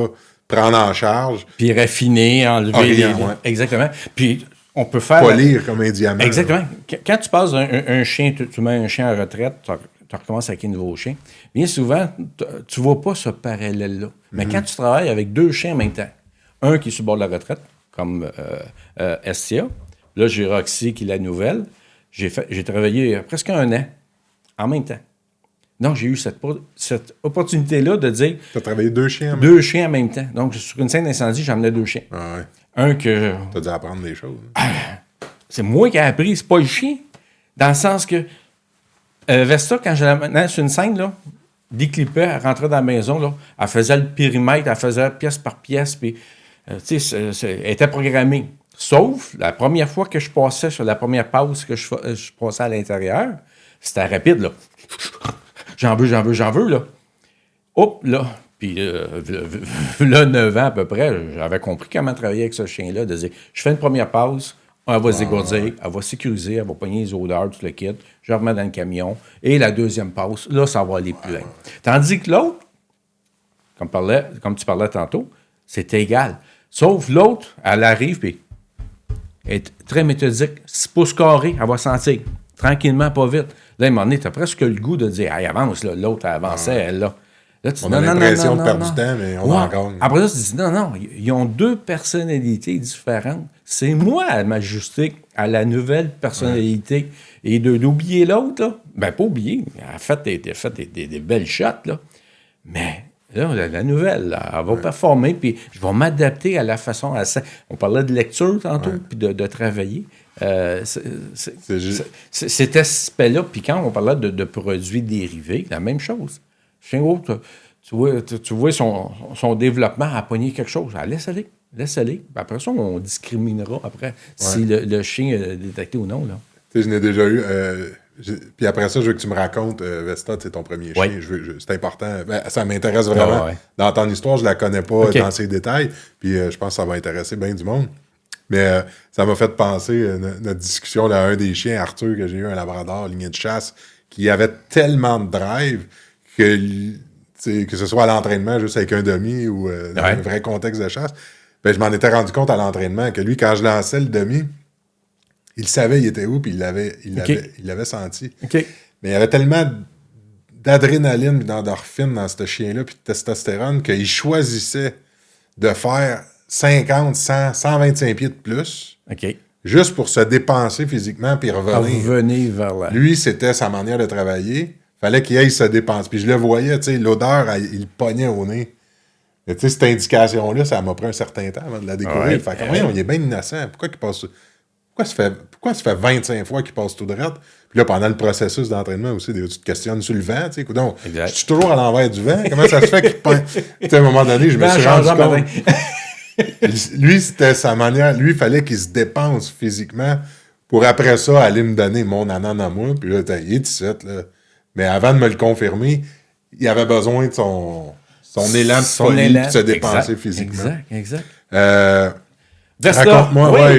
prendre en charge. Puis raffiner, enlever Exactement. Puis on peut faire... Polir comme un diamant. Exactement. Là. Quand tu passes un chien, tu mets un chien en retraite, tu recommences avec un nouveau chien, bien souvent, tu vois pas ce parallèle-là. Mais quand tu travailles avec 2 chiens en même temps, un qui est sur le bord de la retraite, comme Estia, là, j'ai Roxy qui est la nouvelle, j'ai travaillé presque 1 an en même temps. Donc, j'ai eu cette opportunité-là de dire... Tu as travaillé 2 chiens? 2 chiens en même temps. Donc, sur une scène d'incendie, j'emmenais 2 chiens. Ah ouais. Un que... Tu as dû apprendre des choses. C'est moi qui ai appris, c'est pas le chien. Dans le sens que Vesta, quand je l'amenais sur une scène, là, déclipait, elle rentrait dans la maison, là, elle faisait le périmètre, elle faisait pièce par pièce, puis, tu sais, elle était programmée. Sauf, la première fois que je passais sur la première pause que je passais à l'intérieur, c'était rapide, là. J'en veux, là. Hop, là. Puis là, 9 ans à peu près, j'avais compris comment travailler avec ce chien-là, de dire, je fais une première passe, elle va se dégourdir, elle va sécuriser, elle va pogner les odeurs, tout le kit, je remets dans le camion, et la deuxième passe, là, ça va aller plus loin. Tandis que l'autre, comme tu parlais tantôt, c'est égal. Sauf l'autre, elle arrive, puis elle est très méthodique, 6 pouces carrés, elle va sentir, tranquillement, pas vite. Là, à un moment donné, tu as presque le goût de dire, hey, avance, là. L'autre, elle avançait, elle, là. Là, tu On a l'impression de perdre du temps, mais on en gagne. Après ça, tu dis, non, ils ont deux personnalités différentes. C'est moi à m'ajuster à la nouvelle personnalité. Et d'oublier l'autre, là, ben pas oublier, elle a fait des belles shots, là. Mais là, la nouvelle, là, elle va performer, puis je vais m'adapter à la façon... On parlait de lecture tantôt, puis de travailler. Cet aspect-là, puis quand on parlait de produits dérivés, la même chose. Chien autre, tu vois son développement à pogner quelque chose. Laisse aller. Après ça, on discriminera après si le chien est détecté ou non. Là. Tu sais, je n'ai déjà eu... puis après ça, je veux que tu me racontes, Vesta, c'est ton premier chien. C'est important. Ben, ça m'intéresse vraiment. Dans ton histoire, je la connais pas dans ses détails. Puis je pense que ça va intéresser bien du monde. Mais ça m'a fait penser, notre discussion, là, à un des chiens, Arthur, que j'ai eu, un labrador, lignée de chasse, qui avait tellement de drive que ce soit à l'entraînement, juste avec un demi ou dans un vrai contexte de chasse, ben, je m'en étais rendu compte à l'entraînement que lui, quand je lançais le demi, il savait il était où, puis il l'avait senti. Okay. Mais il y avait tellement d'adrénaline et d'endorphine dans ce chien-là, puis de testostérone, qu'il choisissait de faire 50, 100, 125 pieds de plus, juste pour se dépenser physiquement puis revenir vers là. Lui, c'était sa manière de travailler. Fallait qu'il aille se dépenser. Puis je le voyais, tu sais, l'odeur, il pognait au nez. Mais tu sais, cette indication-là, ça m'a pris un certain temps avant de la découvrir. Fait que, il est bien innocent. Pourquoi ça fait 25 fois qu'il passe tout droit? Puis là, pendant le processus d'entraînement aussi, tu te questionnes sur le vent, tu sais. Donc, je suis toujours à l'envers du vent. Comment ça se fait qu'il pogne? Tu sais, à un moment donné, je me suis rendu compte. Lui, c'était sa manière. Lui, il fallait qu'il se dépense physiquement pour après ça aller me donner mon anan à moi. Puis là, il est 17, là. Mais avant de me le confirmer, il avait besoin de son élan de folie de se dépenser physiquement. Exact. Vesta,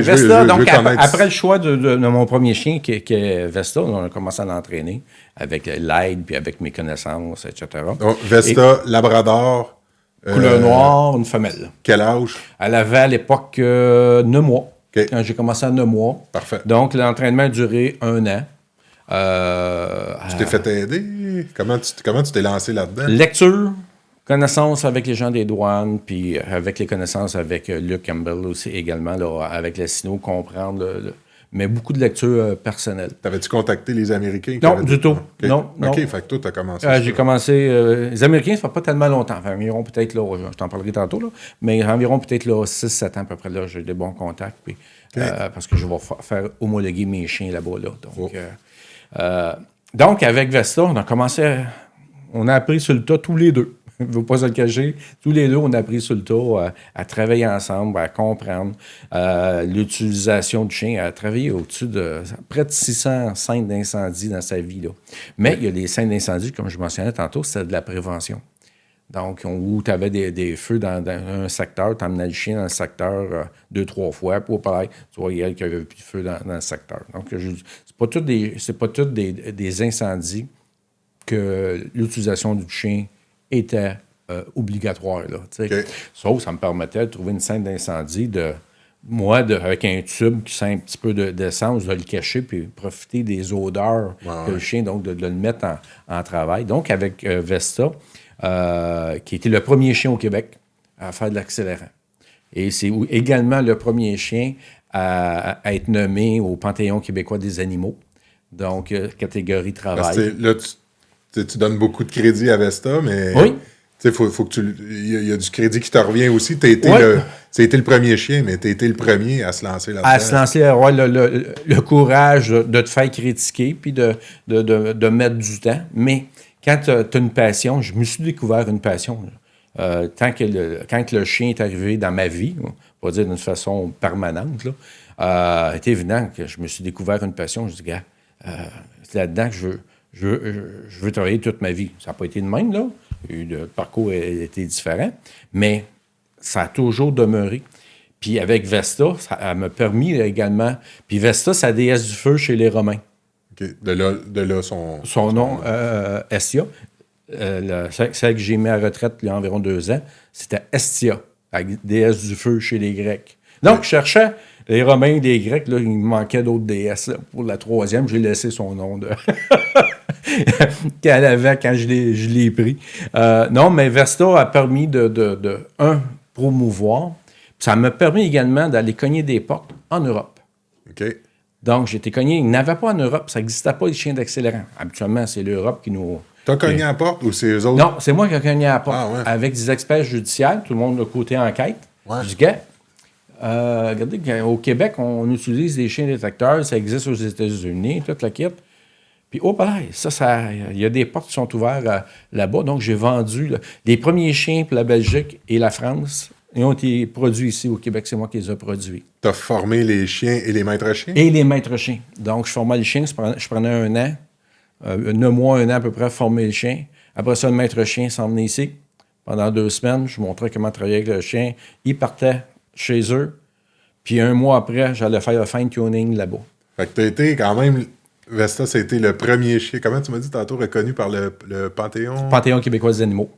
Vesta. Donc, après le choix de mon premier chien, qui est Vesta, on a commencé à l'entraîner avec l'aide, puis avec mes connaissances, etc. Donc, Vesta, Labrador. Couleur noire, une femelle. Quel âge? Elle avait à l'époque 9 mois. Okay. Quand j'ai commencé à 9 mois. Parfait. Donc, l'entraînement a duré 1 an. Tu t'es fait aider? Comment tu t'es lancé là-dedans? Lecture, connaissance avec les gens des douanes, puis avec les connaissances avec Luke Campbell aussi également, là, avec la Sino, comprendre mais beaucoup de lecture personnelle. T'avais-tu contacté les Américains? Non, du tout. Okay. Non. OK, fait que toi, t'as commencé. J'ai commencé... les Américains, ça fait pas tellement longtemps. Enfin, environ peut-être, là, je t'en parlerai tantôt, là, mais environ peut-être 6-7 ans à peu près, là, j'ai des bons contacts, puis, parce que je vais faire homologuer mes chiens là-bas. Là, donc, avec Vesta, on a appris sur le tas tous les deux. Je ne veux pas se le cacher. Tous les deux, on a appris sur le tas à travailler ensemble, à comprendre l'utilisation du chien, à travailler au-dessus de près de 600 scènes d'incendie dans sa vie. Là. Mais il y a des scènes d'incendie, comme je mentionnais tantôt, c'était de la prévention. Donc, où tu avais des feux dans un secteur, tu emmenais le chien dans le secteur 2-3 fois, puis pareil, tu voyais qu'il n'y avait plus de feu dans le secteur. Donc, c'est pas tous des incendies que l'utilisation du chien était obligatoire. Là, Sauf ça me permettait de trouver une scène d'incendie avec un tube qui sent un petit peu d'essence, de le cacher, puis profiter des odeurs que le chien, donc de le mettre en travail. Donc, avec Vesta, qui était le premier chien au Québec à faire de l'accélérant. Et c'est également le premier chien à être nommé au Panthéon québécois des animaux. Donc, catégorie travail. Là, tu donnes beaucoup de crédit à Vesta, mais faut que il y a du crédit qui te revient aussi. Tu as été le premier chien, mais tu as été le premier à se lancer là-dedans. À se lancer, le courage de te faire critiquer, puis de mettre du temps. Mais quand tu as une passion, je me suis découvert une passion. Quand le chien est arrivé dans ma vie, on va dire d'une façon permanente, c'est évident que je me suis découvert une passion. Je dis, gars, c'est là-dedans que je veux travailler toute ma vie. Ça n'a pas été de même, là. Le parcours a été différent, mais ça a toujours demeuré. Puis avec Vesta, ça m'a permis également... Puis Vesta, c'est la déesse du feu chez les Romains. OK. De là Son nom, Estia. Celle que j'ai mis à retraite il y a environ 2 ans, c'était Estia, la déesse du feu chez les Grecs. Donc, je cherchais les Romains, les Grecs, là, il me manquait d'autres déesses. Là. Pour la 3e, j'ai laissé son nom qu'elle avait quand je l'ai pris. Non, mais Vesta a permis de promouvoir. Ça m'a permis également d'aller cogner des portes en Europe. OK. Donc, j'ai été cogné. Il n'y en avait pas en Europe. Ça n'existait pas, les chiens d'accélérant. Habituellement, c'est l'Europe qui nous... T'as cogné à la porte ou c'est eux autres? Non, c'est moi qui ai cogné à la porte. Ah, ouais. Avec des experts judiciaires, tout le monde de côté enquête. Ouais. Je dis, gars, regardez, au Québec, on utilise des chiens détecteurs. Ça existe aux États-Unis, toute la kit. Puis, il y a des portes qui sont ouvertes là-bas. Donc, j'ai vendu les premiers chiens pour la Belgique et la France. Ils ont été produits ici au Québec. C'est moi qui les ai produits. Tu as formé les chiens et les maîtres chiens? Et les maîtres chiens. Donc, je formais les chiens. Je prenais 1 an. 9 mois, 1 an à peu près à former le chien. Après ça, le maître chien s'emmenait ici. Pendant 2 semaines, je montrais comment travailler avec le chien. Ils partaient chez eux. Puis 1 mois après, j'allais faire le fine-tuning là-bas. Fait que tu as été quand même... Vesta, ça a été le premier chien. Comment tu m'as dit tantôt, reconnu par le Panthéon? Panthéon québécois des animaux.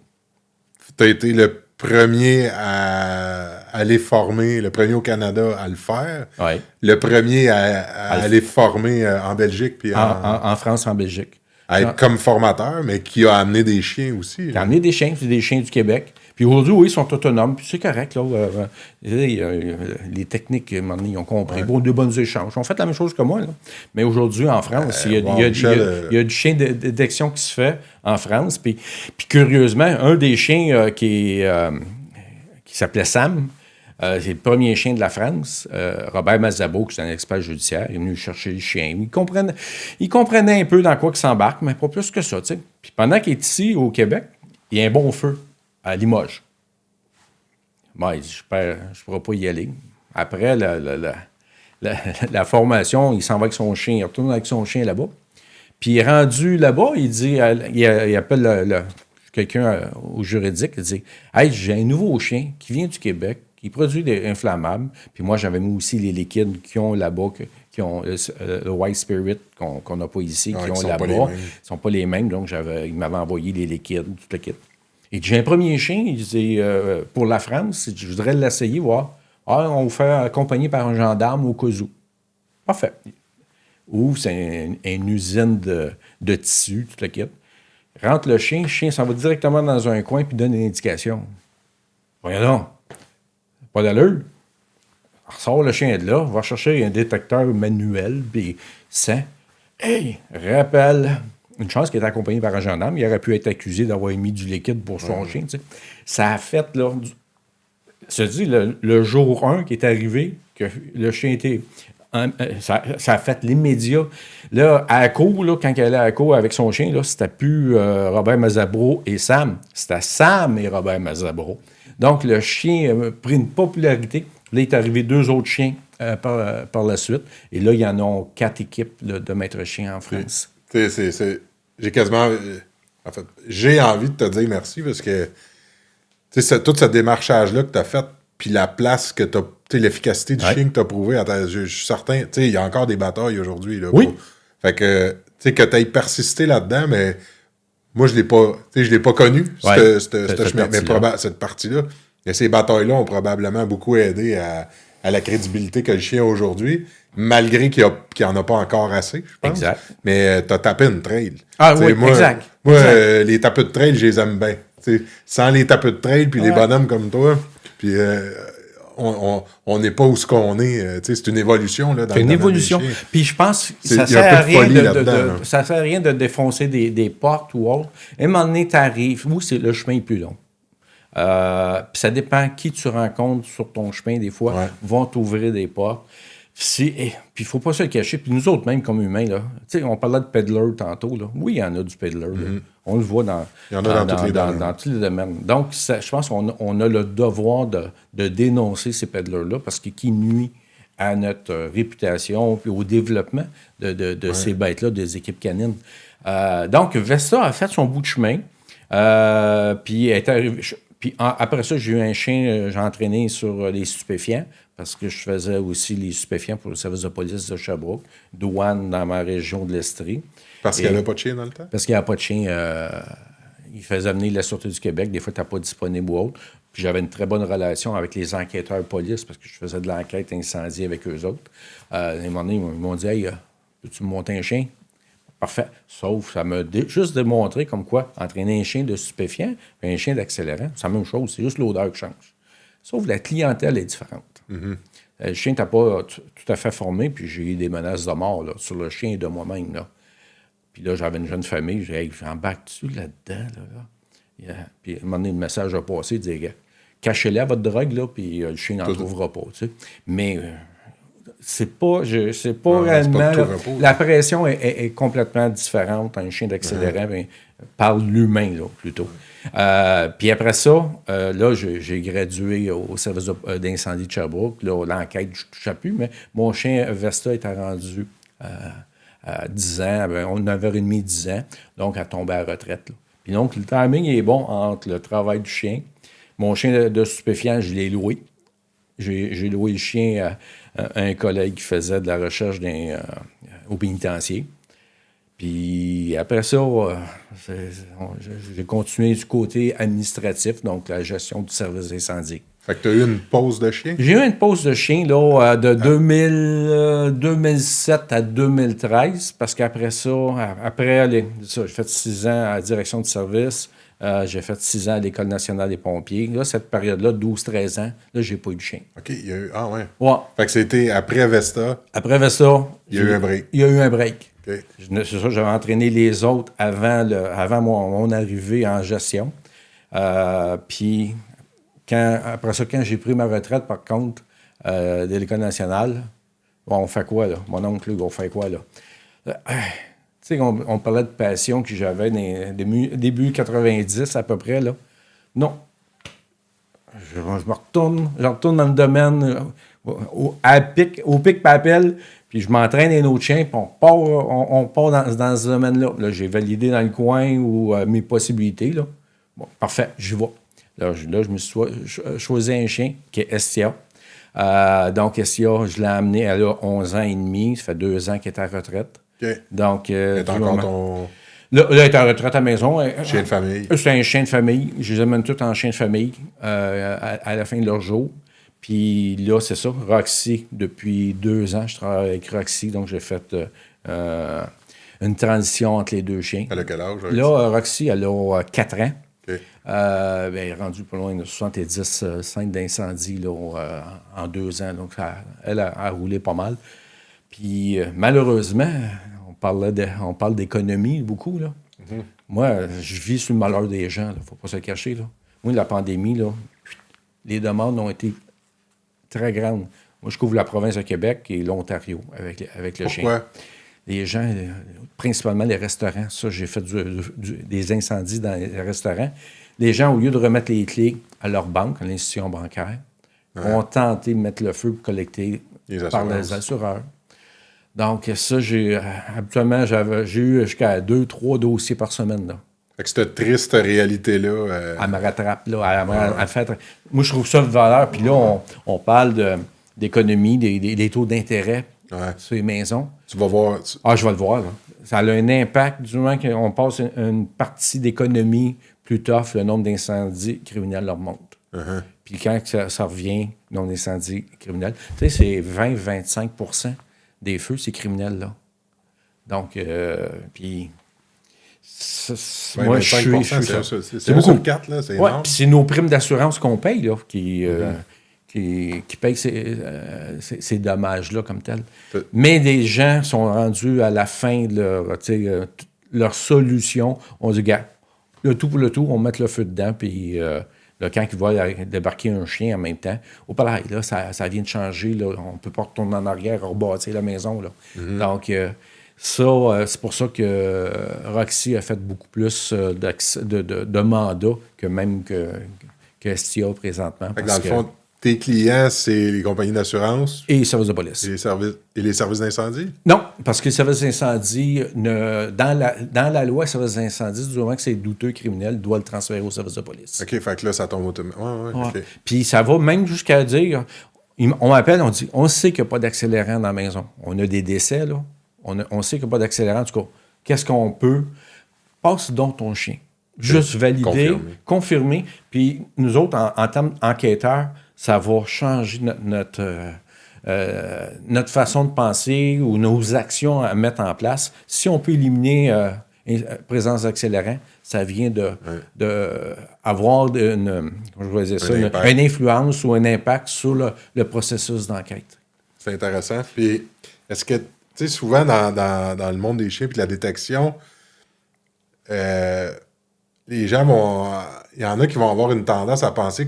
Tu as été le premier à aller former, le premier au Canada à le faire. Oui. Le premier à aller former en Belgique. Puis En France, en Belgique. À être comme formateur, mais qui a amené des chiens aussi. Il a amené des chiens, c'est des chiens du Québec. Puis aujourd'hui, oui, ils sont autonomes, puis c'est correct. Là, les techniques, à un moment donné, ils ont compris. Ouais. Bon, de bons échanges. Ils ont fait la même chose que moi. Là. Mais aujourd'hui, en France, il y a du chien de détection qui se fait en France. Puis curieusement, un des chiens qui s'appelait Sam, c'est le premier chien de la France. Robert Mazabo, qui est un expert judiciaire, il est venu chercher le chien. Il comprenait un peu dans quoi il s'embarque, mais pas plus que ça. T'sais. Puis pendant qu'il est ici, au Québec, il y a un bon feu à Limoges. Bon, il dit, je ne pourrai pas y aller. Après la formation, il s'en va avec son chien. Il retourne avec son chien là-bas. Puis rendu là-bas, il dit, il appelle quelqu'un au juridique, il dit, « Hey, j'ai un nouveau chien qui vient du Québec, qui produit des inflammables. » Puis moi, j'avais mis aussi les liquides qui ont là-bas, qui ont le White Spirit qu'on n'a pas ici, qui ont là-bas. Ils ne sont pas les mêmes. Donc, il m'avait envoyé les liquides, tout le kit. Et j'ai un premier chien, il dit, pour la France, je voudrais l'essayer, voir. Ah, on vous fait accompagner par un gendarme au cas où. Parfait. Ou c'est une usine de tissu, tout le kit. Rentre le chien s'en va directement dans un coin puis donne une indication. Voyons donc. Pas d'allure. Ressort le chien de là, va chercher un détecteur manuel, puis sent. Hey, rappelle. Une chance qu'il est accompagné par un gendarme. Il aurait pu être accusé d'avoir mis du liquide pour son chien. Tu sais. Ça a fait, là, le jour 1 qui est arrivé, que le chien était... Ça a fait l'immédiat. Là, à la cour, là, quand elle allait à la cour avec son chien, là, c'était plus Robert Mazabro et Sam. C'était Sam et Robert Mazabro. Donc, le chien a pris une popularité. Là, il est arrivé 2 autres chiens par la suite. Et là, il y en a 4 équipes là, de maîtres chiens en France. J'ai quasiment... En fait, j'ai envie de te dire merci parce que tout ce démarchage-là que tu as fait, puis la place que tu as... l'efficacité du chien que tu as prouvé, je suis certain... Il y a encore des batailles aujourd'hui. Là, oui. Fait que tu aies persisté là-dedans, mais moi, je l'ai pas connu, cette partie-là. Et ces batailles-là ont probablement beaucoup aidé à la crédibilité que le chien a aujourd'hui, malgré qu'il n'en a pas encore assez, je pense. Exact. Mais tu as tapé une trail. Ah oui, exact. Moi, les tapes de trail, je les aime bien. Sans les tapes de trail, puis les bonhommes comme toi, puis on n'est pas où ce qu'on est. C'est une évolution. Là, dans c'est une évolution. Puis je pense que ça ne sert à rien de défoncer des portes ou autre. À un moment donné, tu arrives. Oui, le chemin est plus long. Puis ça dépend qui tu rencontres sur ton chemin, des fois, vont t'ouvrir des portes. Puis il ne faut pas se le cacher. Puis nous autres, même comme humains, là, on parlait de peddler tantôt. Là. Oui, il y en a du peddler. Mm-hmm. On le voit dans tous les domaines. Donc, je pense qu'on a le devoir de dénoncer ces peddlers-là parce qu'ils nuisent à notre réputation et au développement de ces bêtes-là, des équipes canines. Donc, Vesta a fait son bout de chemin. Puis, après ça, j'ai eu un chien, j'ai entraîné sur les stupéfiants, parce que je faisais aussi les stupéfiants pour le service de police de Sherbrooke, douane dans ma région de l'Estrie. Parce qu'il n'y avait pas de chien dans le temps? Parce qu'il n'y avait pas de chien. Il faisait amener la Sûreté du Québec. Des fois, tu n'as pas disponible ou autre. Puis j'avais une très bonne relation avec les enquêteurs police parce que je faisais de l'enquête incendie avec eux autres. À un moment donné, ils m'ont dit « Hey, peux-tu me monter un chien? » Parfait. Sauf, ça m'a juste démontré comme quoi entraîner un chien de stupéfiant et un chien d'accélérant, c'est la même chose. C'est juste l'odeur qui change. Sauf la clientèle est différente. Le chien n'était pas tout à fait formé, puis j'ai eu des menaces de mort là, sur le chien et de moi-même. Là. Puis là, j'avais une jeune famille. J'ai dit, hey, j'embarque-tu là-dedans? Yeah. Puis à un moment donné, le message a passé. Il disait, cachez-la votre drogue, là, puis le chien n'en trouvera pas. Tu sais. Mais c'est pas réellement. Là, la pression est complètement différente. Un chien d'accélérant par l'humain, là, plutôt. Puis après ça, là, j'ai gradué au service d'incendie de Sherbrooke. Là, l'enquête, je ne touchais plus, mais mon chien Vesta était rendu. 10 ans, 9h30, 10 ans, donc elle tombait à la retraite. Là. Puis donc, le timing est bon entre le travail du chien. Mon chien de stupéfiant, je l'ai loué. J'ai loué le chien à un collègue qui faisait de la recherche au pénitencier. Puis après ça, j'ai continué du côté administratif, donc la gestion du service d'incendie. Fait que tu as eu une pause de chien? J'ai eu une pause de chien là, de 2007 à 2013, parce qu'après ça, j'ai fait 6 ans à la direction de service, j'ai fait 6 ans à l'École nationale des pompiers. Là, cette période-là, 12-13 ans, là, j'ai pas eu de chien. OK, il y a eu... Ah ouais. Ouais. Fait que c'était après Vesta. Après Vesta, il y a eu un break. Il y a eu un break. Okay. C'est ça, j'avais entraîné les autres avant mon arrivée en gestion. Puis... Après ça, quand j'ai pris ma retraite, par contre, de l'École nationale, bon, on fait quoi, là? Mon oncle, on fait quoi, là? Tu sais, on parlait de passion que j'avais début 90, à peu près, là. Non. Je retourne dans le domaine au pic papel, puis je m'entraîne un autre chien, puis on part dans ce domaine-là. Là, j'ai validé dans le coin mes possibilités, là. Bon, parfait, j'y vais. Là, je me suis choisi un chien qui est Estia. Donc, Estia, je l'ai amené, elle a 11 ans et demi. Ça fait 2 ans qu'elle est à la retraite. OK. Donc, c'est encore ton... Là, elle est en retraite à la maison. Chien de famille. C'est un chien de famille. Je les amène tous en chien de famille à la fin de leur jour. Puis là, c'est ça. Roxy, depuis 2 ans, je travaille avec Roxy. Donc, j'ai fait une transition entre les deux chiens. Elle a quel âge? Là, Roxy, elle a 4 ans. Okay. Elle est rendue pas loin de 70 scènes d'incendie là, en 2 ans. Donc, elle a roulé pas mal. Puis, malheureusement, on parle d'économie beaucoup. Là. Mm-hmm. Moi, je vis sur le malheur des gens. Il ne faut pas se le cacher. Là. Moi, la pandémie, là, les demandes ont été très grandes. Moi, je couvre la province de Québec et l'Ontario avec le chien. Pourquoi? Les gens, principalement les restaurants, ça, j'ai fait des incendies dans les restaurants. Les gens, au lieu de remettre les clés à leur banque, à l'institution bancaire, ont tenté de mettre le feu pour collecter par les assureurs. Donc, ça, habituellement, j'ai eu jusqu'à 2-3 dossiers par semaine. Là. Fait que cette triste réalité-là... Elle me rattrape, là. Moi, je trouve ça de valeur. Puis là, on parle d'économie, des taux d'intérêt. Sur les maisons. Tu vas voir. Je vais le voir. Là. Ça a un impact, du moment qu'on passe une partie d'économie plus tough, le nombre d'incendies criminels leur monte. Uh-huh. Puis quand ça revient, le nombre d'incendies criminels, tu sais, c'est 20-25% des feux, c'est criminel, là. Donc, puis... moi, je suis... C'est beaucoup. 4, là, c'est énorme. Puis c'est nos primes d'assurance qu'on paye, là, qui payent ces dommages-là comme tel. Mais des gens sont rendus à la fin de leur solution. On dit, gars, le tout pour le tout, on met le feu dedans, puis quand ils voient débarquer un chien en même temps, là, ça vient de changer. Là, on ne peut pas retourner en arrière, rebâtir la maison. Là. Mm-hmm. Donc, c'est pour ça que Roxy a fait beaucoup plus de mandats que même que Estia présentement. Dans le fond, tes clients, c'est les compagnies d'assurance Et les services de police. et les services d'incendie? Non, parce que les services d'incendie, dans la loi services d'incendie, du moment que c'est douteux criminel, doit le transférer au service de police. OK, fait que là, ça tombe automatiquement. Ouais, OK. Puis ça va même jusqu'à dire, on m'appelle, on dit, on sait qu'il n'y a pas d'accélérant dans la maison. On a des décès, là. On sait qu'il n'y a pas d'accélérant. En tout cas, qu'est-ce qu'on peut? Passe donc ton chien. Juste valider, confirmer. Puis nous autres, en termes d'enquêteurs, ça va changer notre façon de penser ou nos actions à mettre en place. Si on peut éliminer présence d'accélérant, ça vient avoir une influence ou un impact sur le processus d'enquête. C'est intéressant. Puis, est-ce que, tu sais, souvent dans le monde des chiens et de la détection, les gens vont... Il y en a qui vont avoir une tendance à penser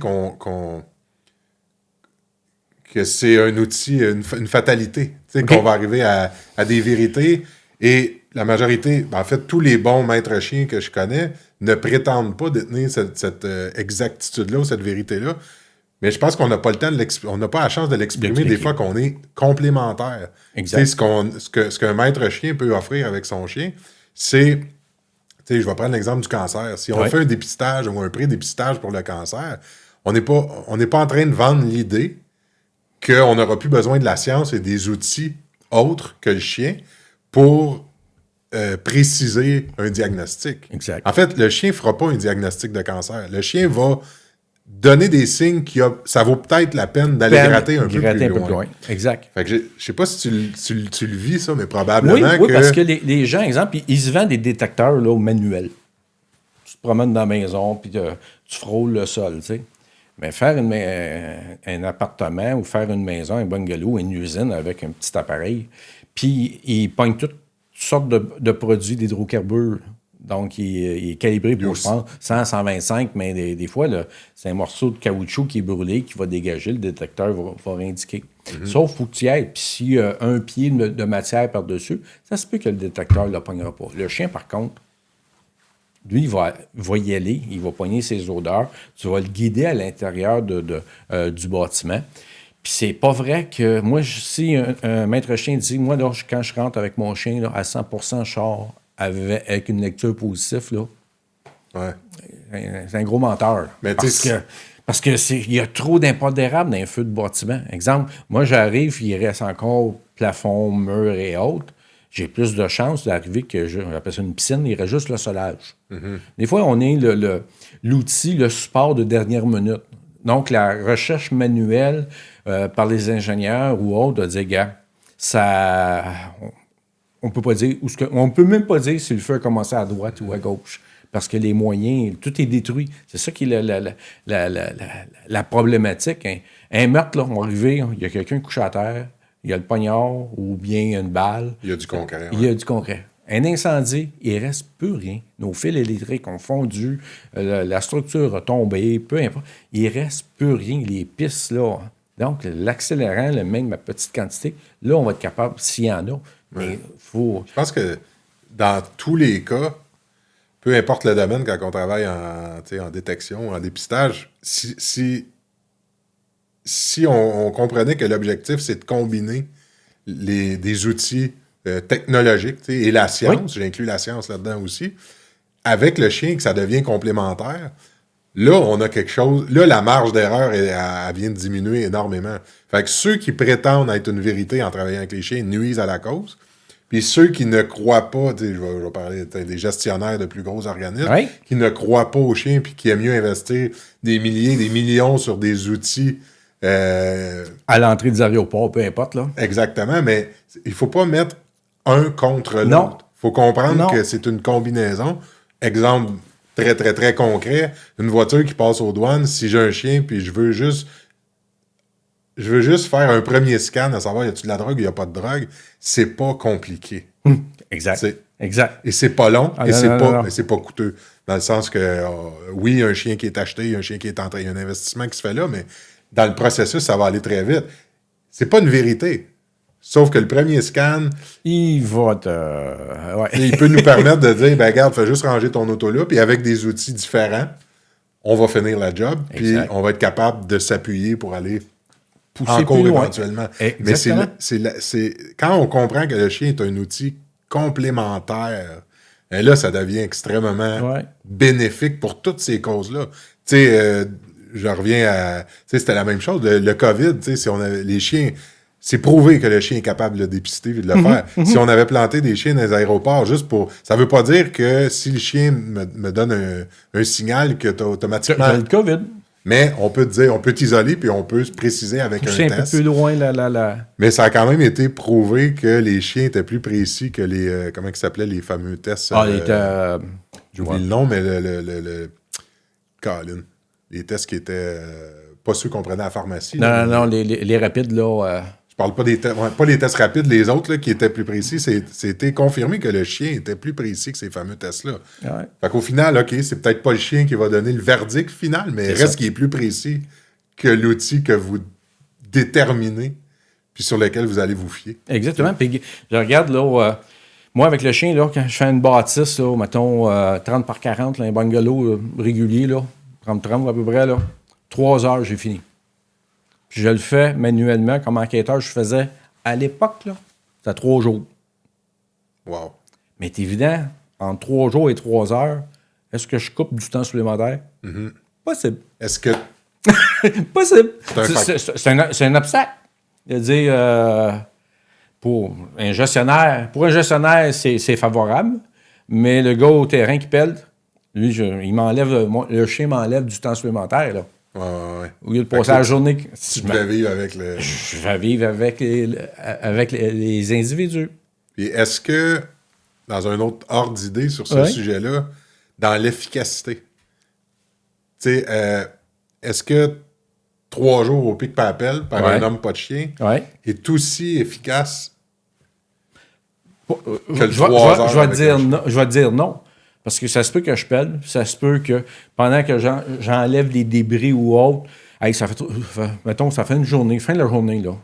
que c'est un outil, une fatalité, tu sais, qu'on va arriver à des vérités. Et la majorité, en fait, tous les bons maîtres chiens que je connais ne prétendent pas détenir cette exactitude-là ou cette vérité-là. Mais je pense qu'on n'a pas le temps on n'a pas la chance de l'exprimer des fois qu'on est complémentaire. Exact. Tu sais, ce qu'un maître chien peut offrir avec son chien, c'est... Tu sais, je vais prendre l'exemple du cancer. Si on fait un dépistage ou un pré-dépistage pour le cancer, on n'est pas en train de vendre l'idée qu'on n'aura plus besoin de la science et des outils autres que le chien pour préciser un diagnostic. Exact. En fait, le chien ne fera pas un diagnostic de cancer. Le chien va donner des signes ça vaut peut-être la peine d'aller gratter un peu plus loin. Exact. Fait que je ne sais pas si tu le vis, ça, mais probablement oui, parce que les gens, exemple, ils se vendent des détecteurs là, au manuel. Tu te promènes dans la maison, puis tu frôles le sol, tu sais. Mais faire un appartement ou faire une maison, un bungalow, une usine avec un petit appareil, puis ils pognent toutes sortes de produits d'hydrocarbures. Donc, il est calibré pour, je pense, 100, 125, mais des fois, là, c'est un morceau de caoutchouc qui est brûlé qui va dégager, le détecteur va indiquer. Sauf qu'il faut que tu y ailles. Puis s'il y a un pied de matière par-dessus, ça se peut que le détecteur ne le pognera pas. Le chien, par contre, lui, il va y aller, il va pogner ses odeurs, tu vas le guider à l'intérieur du bâtiment. Puis c'est pas vrai que, moi, si un maître chien dit, moi, là, quand je rentre avec mon chien, là, à 100%, je sors avec une lecture positive, là. Ouais. C'est un gros menteur. Mais parce que il y a trop d'impondérables dans un feu de bâtiment. Exemple, moi, j'arrive, il reste encore plafond, mur et autres. J'ai plus de chances d'arriver que, j'appelle ça une piscine, il reste juste le solage. Des fois, on est l'outil, le support de dernière minute. Donc, la recherche manuelle par les ingénieurs ou autres, de dire, gars, on peut pas dire on peut même pas dire si le feu a commencé à droite ou à gauche. Parce que les moyens, tout est détruit. C'est ça qui est la problématique. Un meurtre, là, on va arriver, il y a quelqu'un couché à terre, il y a le poignard ou bien une balle. Il y a du concret. Il y a du concret. Un incendie, il ne reste plus rien. Nos fils électriques ont fondu, la structure a tombé, peu importe. Il ne reste plus rien. Les pistes, là. Donc, l'accélérant, même à petite quantité, là, on va être capable, s'il y en a. Mais faut... Je pense que dans tous les cas, peu importe le domaine, quand on travaille en détection, en dépistage, si on comprenait que l'objectif, c'est de combiner des outils technologiques et la science, j'inclus la science là-dedans aussi, avec le chien, que ça devient complémentaire, là, on a quelque chose... Là, la marge d'erreur, elle vient de diminuer énormément. Fait que ceux qui prétendent être une vérité en travaillant avec les chiens nuisent à la cause. Puis ceux qui ne croient pas, je vais parler des gestionnaires de plus gros organismes, qui ne croient pas aux chiens puis qui aiment mieux investir des milliers, des millions sur des outils... à l'entrée des aéroports, peu importe, là. Exactement, mais il ne faut pas mettre un contre l'autre. Il faut comprendre que c'est une combinaison. Exemple très, très, très concret, une voiture qui passe aux douanes, si j'ai un chien puis je veux juste faire un premier scan à savoir y a-t-il de la drogue ou il n'y a pas de drogue, c'est pas compliqué. Exact. Exact. Et c'est pas long et c'est pas coûteux. Dans le sens que, oui, il y a un chien qui est acheté, il y a un chien qui est entré, il y a un investissement qui se fait là, mais dans le processus, ça va aller très vite. C'est pas une vérité. Sauf que le premier scan, il va il peut nous permettre de dire, ben regarde, fais juste ranger ton auto là, puis avec des outils différents, on va finir la job, puis Exact. on va être capable de s'appuyer pour aller Pousser encore plus loin. éventuellement. Exactement. Mais c'est quand on comprend que le chien est un outil complémentaire, et là, ça devient extrêmement bénéfique pour toutes ces causes-là. Tu sais, je reviens à... Tu sais, c'était la même chose. Le COVID, tu sais, si on avait les chiens... C'est prouvé que le chien est capable de le dépister et de le faire. Si on avait planté des chiens dans les aéroports juste pour... Ça veut pas dire que si le chien me donne un signal que automatiquement... J'ai le COVID. Mais on peut dire, on peut t'isoler puis on peut se préciser avec Pousser un un test. peu plus loin la... Mais ça a quand même été prouvé que les chiens étaient plus précis que les... comment ils s'appelaient, les fameux tests? J'oublie le nom, mais Colin. Les tests qui étaient... pas ceux qu'on prenait à la pharmacie. Non, les rapides, là... Je parle pas pas les tests rapides, les autres là, qui étaient plus précis. C'était confirmé que le chien était plus précis que ces fameux tests-là. Ouais. Fait qu'au final, OK, c'est peut-être pas le chien qui va donner le verdict final, mais il reste qu'il est plus précis que l'outil que vous déterminez puis sur lequel vous allez vous fier. Exactement. Puis je regarde, là, moi, avec le chien, là, quand je fais une bâtisse, là, mettons 30 par 40, là, un bungalow régulier, là, 30 à peu près, là, 3 heures, j'ai fini. Puis je le fais manuellement, comme enquêteur, je faisais à l'époque, là, c'était 3 jours. Wow. Mais c'est évident, entre 3 jours et 3 heures, est-ce que je coupe du temps supplémentaire? Possible. Est-ce que... Possible. C'est C'est un obstacle. C'est-à-dire, pour un gestionnaire, c'est favorable, mais le gars au terrain qui pèle, lui, il m'enlève, le chien m'enlève du temps supplémentaire, là. Ouais. Au lieu de passer la journée... Tu devais vivre avec le... Je vais vivre avec les individus. Puis est-ce que, dans un autre ordre d'idée sur ce sujet-là, dans l'efficacité, tu sais, est-ce que 3 jours au pic par appel par un homme pas de chien est aussi efficace que le 3 heures? Je vais te dire non. Parce que ça se peut que je pèle, ça se peut que pendant que j'enlève les débris ou autre, hey, mettons, ça fait une journée, fin de la journée, là.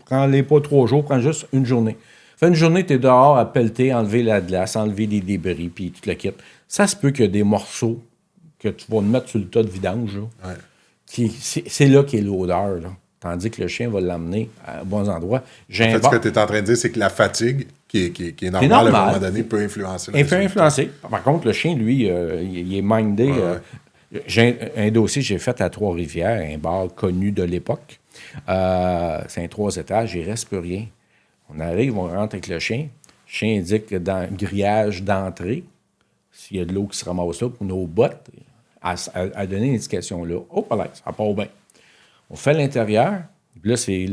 Prends-les pas 3 jours, prends juste une journée. Fait une journée, tu es dehors à pelleter, enlever la glace, enlever les débris, puis tout le kit. Ça se peut qu'il y a des morceaux que tu vas mettre sur le tas de vidange, là. C'est là qu'est l'odeur, là. Tandis que le chien va l'amener à bons endroits. En fait, ce que tu es en train de dire, c'est que la fatigue, qui est normale à un moment donné, peut influencer. Il peut influencer. Par contre, le chien, lui, il est mindé. J'ai un dossier que j'ai fait à Trois-Rivières, un bar connu de l'époque. C'est un 3 étages, il ne reste plus rien. On arrive, on rentre avec le chien. Le chien indique que dans le grillage d'entrée, s'il y a de l'eau qui se ramasse là pour nos bottes, à donner une indication là. Oh, voilà, ça part bien. On fait l'intérieur. Là, c'est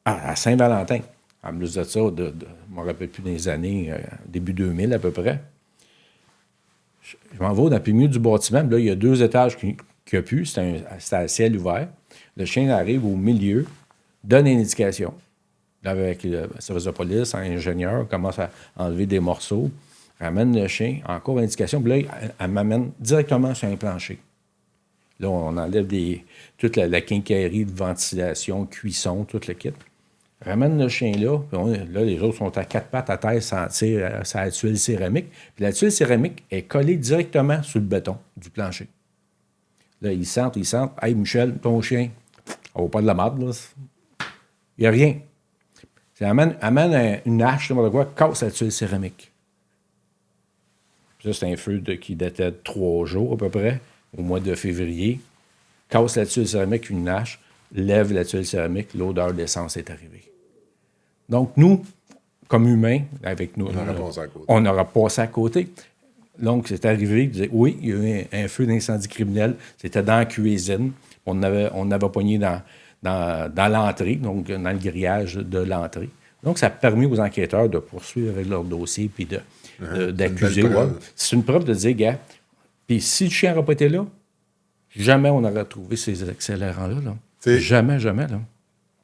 à Saint-Valentin. En plus de ça, je ne me rappelle plus des années, début 2000 à peu près. Je m'en vais dans le milieu du bâtiment. Là, il y a 2 étages qu'il n'y a plus. C'était à ciel ouvert. Le chien arrive au milieu, donne une indication. Là, avec le service de police, un ingénieur commence à enlever des morceaux, ramène le chien, encore une indication. Puis là, elle m'amène directement sur un plancher. Là, on enlève toute la quincaillerie de ventilation, cuisson, tout le kit. Ramène le chien là, puis là, les autres sont à 4 pattes à terre, sentir sa tuile céramique. Puis la tuile céramique est collée directement sur le béton du plancher. Là, ils sentent. « Hey, Michel, ton chien, on va pas de la marde, là. Il n'y a rien. » Amène une hache, n'importe quoi, casse la tuile céramique. Puis ça, c'est un feu qui datait de 3 jours à peu près, au mois de février. Casse la tuile céramique, une hache, lève la tuile céramique, l'odeur d'essence est arrivée. Donc, nous, comme humains, avec nous, on aura passé à côté. Donc, c'est arrivé, oui, il y a eu un feu d'incendie criminel, c'était dans la cuisine. On avait pogné dans l'entrée, donc dans le grillage de l'entrée. Donc, ça a permis aux enquêteurs de poursuivre avec leur dossier puis d'accuser. C'est une preuve de dire, gars, puis si le chien n'aurait pas été là, jamais on aurait trouvé ces accélérants-là. Là. Jamais, là.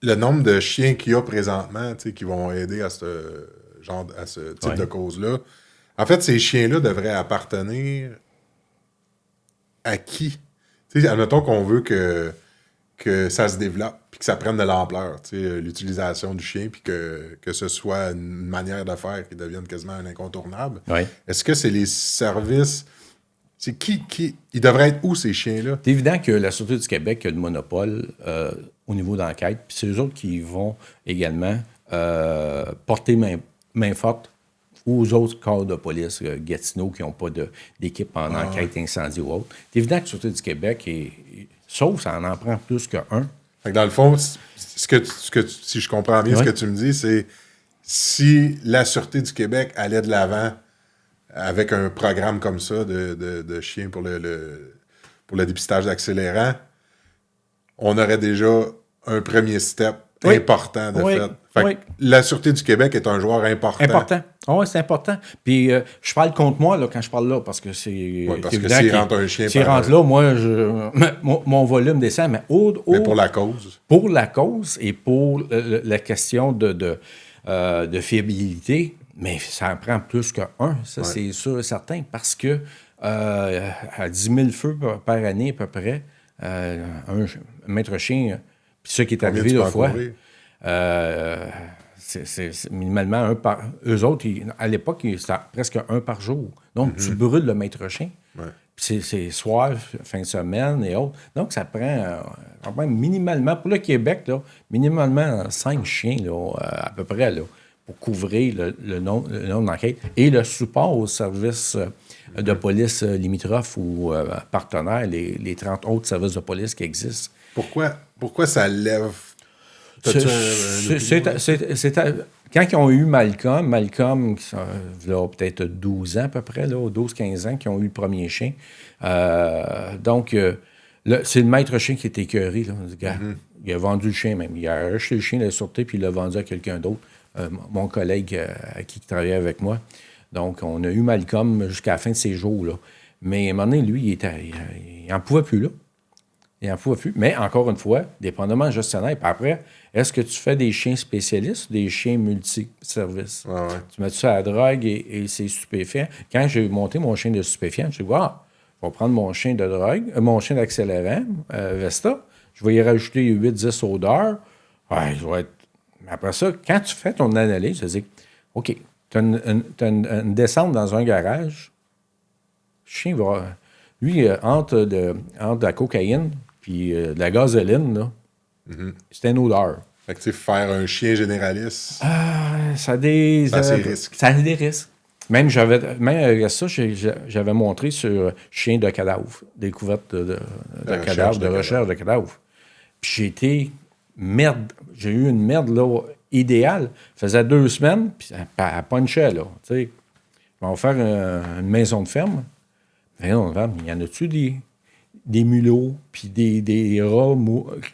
Le nombre de chiens qu'il y a présentement qui vont aider à ce type de cause-là, en fait, ces chiens-là devraient appartenir à qui? Admettons qu'on veut que ça se développe puis que ça prenne de l'ampleur, l'utilisation du chien puis que ce soit une manière de faire qui devienne quasiment un incontournable. Oui. Est-ce que c'est les services C'est qui... Ils devraient être où, ces chiens-là? C'est évident que la Sûreté du Québec a le monopole au niveau d'enquête, puis c'est eux autres qui vont également porter main forte aux autres corps de police, Gatineau, qui n'ont pas d'équipe en enquête incendie ou autre. C'est évident que la Sûreté du Québec sauf ça en prend plus qu'un. Fait que dans le fond, si je comprends bien ce que tu me dis, c'est si la Sûreté du Québec allait de l'avant avec un programme comme ça de chiens pour le dépistage d'accélérants, on aurait déjà un premier step important de fait. Fait que la Sûreté du Québec est un joueur important. Important. Oui, c'est important. Puis je parle contre moi là, quand je parle là, parce que c'est. Oui, parce que s'il rentre un chien. S'il rentre là, moi, mon volume descend. Mais pour la cause. Pour la cause et pour la question de fiabilité, mais ça en prend plus qu'un, ça c'est sûr et certain, parce que à 10 000 feux par année à peu près, un maître chien, puis ce qui est arrivé deux fois, c'est minimalement un par... Eux autres, à l'époque, c'était presque un par jour. Donc, tu brûles le maître chien. Ouais. Puis c'est soir, fin de semaine et autres. Donc, ça prend minimalement, pour le Québec, là, minimalement 5 chiens là, à peu près là, pour couvrir le nombre d'enquêtes et le support aux services de police limitrophes ou partenaires, les 30 autres services de police qui existent. Pourquoi ça lève... Quand ils ont eu Malcolm, il y a peut-être 12 ans à peu près, 12-15 ans, qui ont eu le premier chien. Donc, c'est le maître chien qui est écœuré. Là, le gars. Il a vendu le chien même. Il a acheté le chien de la sûreté puis il l'a vendu à quelqu'un d'autre, mon collègue qui travaillait avec moi. Donc, on a eu Malcolm jusqu'à la fin de ses jours. Là. Mais à un moment donné, lui, il n'en pouvait plus là. Il n'en pouvait plus. Mais encore une fois, dépendamment du gestionnaire. Puis après, est-ce que tu fais des chiens spécialistes ou des chiens multi-services? Ouais. Tu mets ça à la drogue et c'est stupéfiant. Quand j'ai monté mon chien de stupéfiant, je dis, je vais prendre mon chien de drogue, mon chien d'accélérant, Vesta, je vais y rajouter 8-10 odeurs. Ouais, je vais être... Mais après ça, quand tu fais ton analyse, tu te dis, OK, tu as une descente dans un garage, le chien va... Lui, entre de la cocaïne puis de la gasoline, là, c'est une odeur. Fait que, tu sais, faire un chien généraliste... Ça a des risques. Ça a des risques. Même avec ça, j'avais montré sur chien de cadavre, découverte de cadavres, de recherche de cadavres. Puis j'ai eu une merde là, idéale. Ça faisait 2 semaines, puis elle punchait, là. Tu sais, on va faire une maison de ferme. Mais non, il y en a-tu des mulots, puis des rats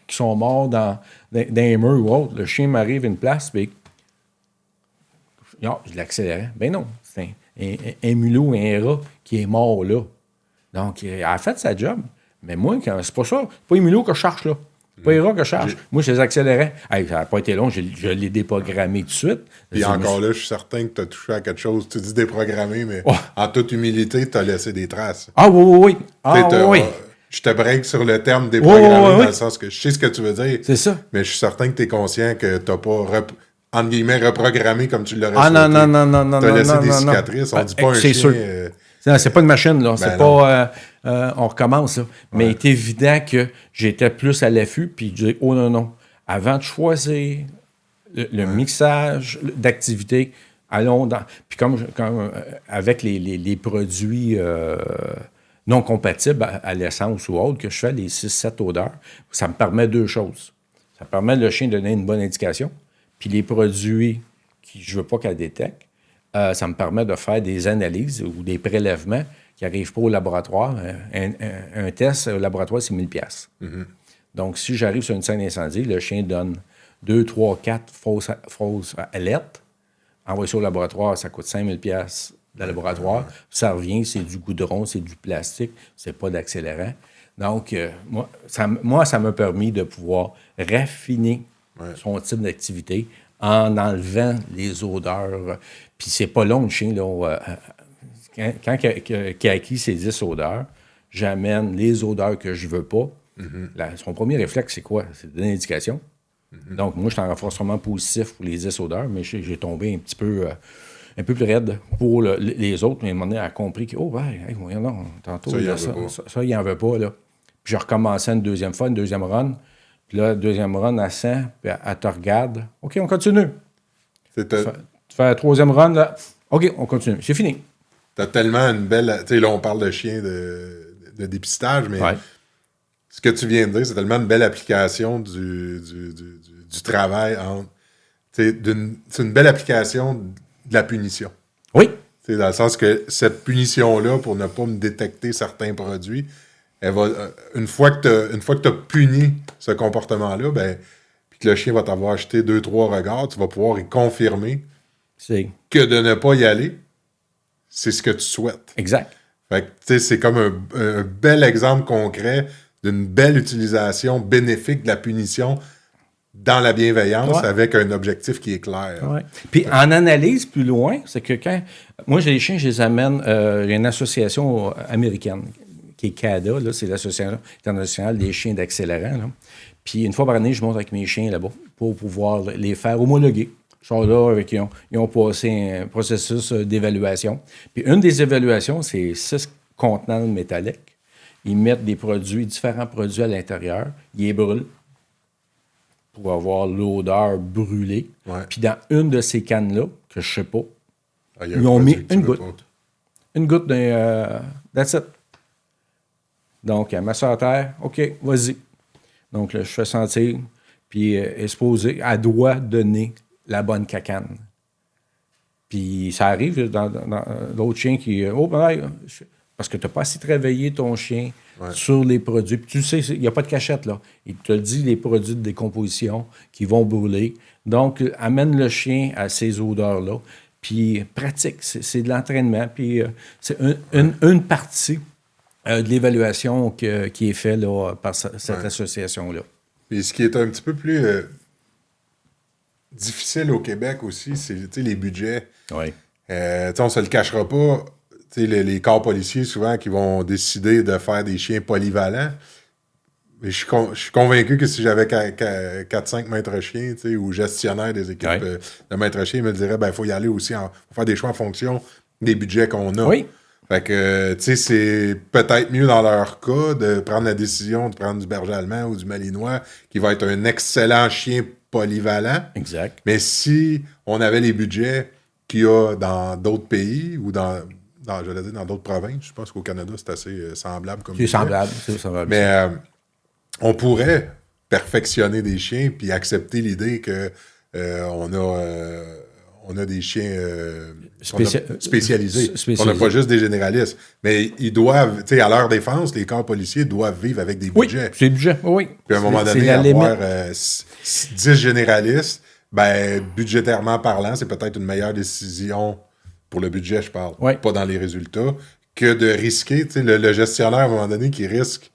qui sont morts dans un mur ou autre? Le chien m'arrive à une place, puis je l'accélérais. Ben non, c'est un mulot, un rat qui est mort là. Donc, elle a fait sa job. Mais moi, c'est pas ça. C'est pas les mulots que je cherche, là. C'est pas les rats que je cherche. Moi, je les accélérais. Hey, ça n'a pas été long, je l'ai déprogrammé tout de suite. Puis encore là, je suis certain que tu as touché à quelque chose. Tu dis déprogrammé, mais en toute humilité, tu as laissé des traces. Ah oui. Je te break sur le terme déprogrammé dans le sens que je sais ce que tu veux dire. C'est ça. Mais je suis certain que tu es conscient que tu n'as pas, entre guillemets, reprogrammé comme tu l'aurais souhaité. Non. Tu as laissé des cicatrices. On dit pas un chien... Sûr. C'est pas une machine, là. C'est pas... on recommence, là. Mais il est évident que j'étais plus à l'affût, puis je dis, non. Avant de choisir le mixage d'activités, allons dans... Puis comme avec les produits non compatibles à l'essence ou autre, que je fais les 6-7 odeurs, ça me permet 2 choses. Ça permet le chien de donner une bonne indication, puis les produits que je veux pas qu'elle détecte, ça me permet de faire des analyses ou des prélèvements qui n'arrivent pas au laboratoire. Un test au laboratoire, c'est 1000 $. Donc, si j'arrive sur une scène d'incendie, le chien donne 2, 3, 4 fausses alertes. Envoyer ça au laboratoire, ça coûte 5000 $ le laboratoire. Ça revient, c'est du goudron, c'est du plastique, c'est pas d'accélérant. Donc, moi, ça m'a permis de pouvoir raffiner son type d'activité en enlevant les odeurs. Puis c'est pas long, le chien, là. Quand il a acquis ses 10 odeurs, j'amène les odeurs que je veux pas. Son premier réflexe, c'est quoi? C'est de l'indication. Donc, moi, je suis en renforcement positif pour les 10 odeurs, mais j'ai tombé un petit peu un peu plus raide pour les autres. Mais à un moment donné, elle a compris que, voyons donc, tantôt, ça, il n'en veut pas. Là. Puis je recommençais une deuxième fois, une deuxième run. Puis là, deuxième run, elle sent, puis elle te regarde. OK, on continue. Tu fais la troisième run, là. OK, on continue. C'est fini. T'as tellement une belle... Tu sais, là, on parle de chien de dépistage, mais ce que tu viens de dire, c'est tellement une belle application du travail entre... C'est une belle application de la punition. Oui. C'est dans le sens que cette punition-là, pour ne pas me détecter certains produits, elle va, une fois que tu as puni ce comportement-là, puis que le chien va t'avoir acheté 2-3 regards, tu vas pouvoir y confirmer que de ne pas y aller, c'est ce que tu souhaites. Exact. Fait que, tu sais, c'est comme un bel exemple concret d'une belle utilisation bénéfique de la punition dans la bienveillance avec un objectif qui est clair. Ouais. Puis en analyse plus loin, c'est que quand... Moi, j'ai les chiens, je les amène... il y a une association américaine qui est CADA, là, c'est l'Association internationale des chiens d'accélérant. Là. Puis une fois par année, je monte avec mes chiens là-bas pour pouvoir les faire homologuer. Ils sont là, ils ont passé un processus d'évaluation. Puis une des évaluations, c'est 6 contenants métalliques. Ils mettent différents produits à l'intérieur, ils les brûlent pour avoir l'odeur brûlée. Ouais. Puis dans une de ces cannes-là, que je ne sais pas, ils ont mis une goutte. Une goutte d'un... that's it. Donc, elle met ça à terre. OK, vas-y. Donc, là, je fais sentir. Puis, elle est supposée, elle doit donner la bonne cacane. Puis, ça arrive dans l'autre chien qui... parce que tu n'as pas assez travaillé ton chien sur les produits. Puis tu sais, il n'y a pas de cachette, là. Il te dit les produits de décomposition qui vont brûler. Donc, amène le chien à ces odeurs-là. Puis, pratique. C'est de l'entraînement. Puis, c'est une partie de l'évaluation qui est faite là, par cette association-là. Puis, ce qui est un petit peu plus difficile au Québec aussi, c'est les budgets. Oui. On ne se le cachera pas. Les corps policiers, souvent, qui vont décider de faire des chiens polyvalents. Mais je suis convaincu que si j'avais 4-5 maîtres chiens, ou gestionnaires des équipes de maîtres chiens, ils me diraient, il faut y aller aussi, faut faire des choix en fonction des budgets qu'on a. Oui. Fait que, c'est peut-être mieux dans leur cas de prendre la décision de prendre du berger allemand ou du malinois, qui va être un excellent chien polyvalent. Exact. Mais si on avait les budgets qu'il y a dans d'autres pays ou dans d'autres provinces, je pense qu'au Canada, c'est assez semblable. C'est semblable. Mais on pourrait perfectionner des chiens puis accepter l'idée que on a des chiens spécialisés. On n'a pas juste des généralistes. Mais ils doivent, à leur défense, les corps policiers doivent vivre avec des budgets. C'est le budget, oui. Puis à un moment donné, avoir 10 généralistes, budgétairement parlant, c'est peut-être une meilleure décision pour le budget, je parle, pas dans les résultats, que de risquer, le gestionnaire, à un moment donné, qui risque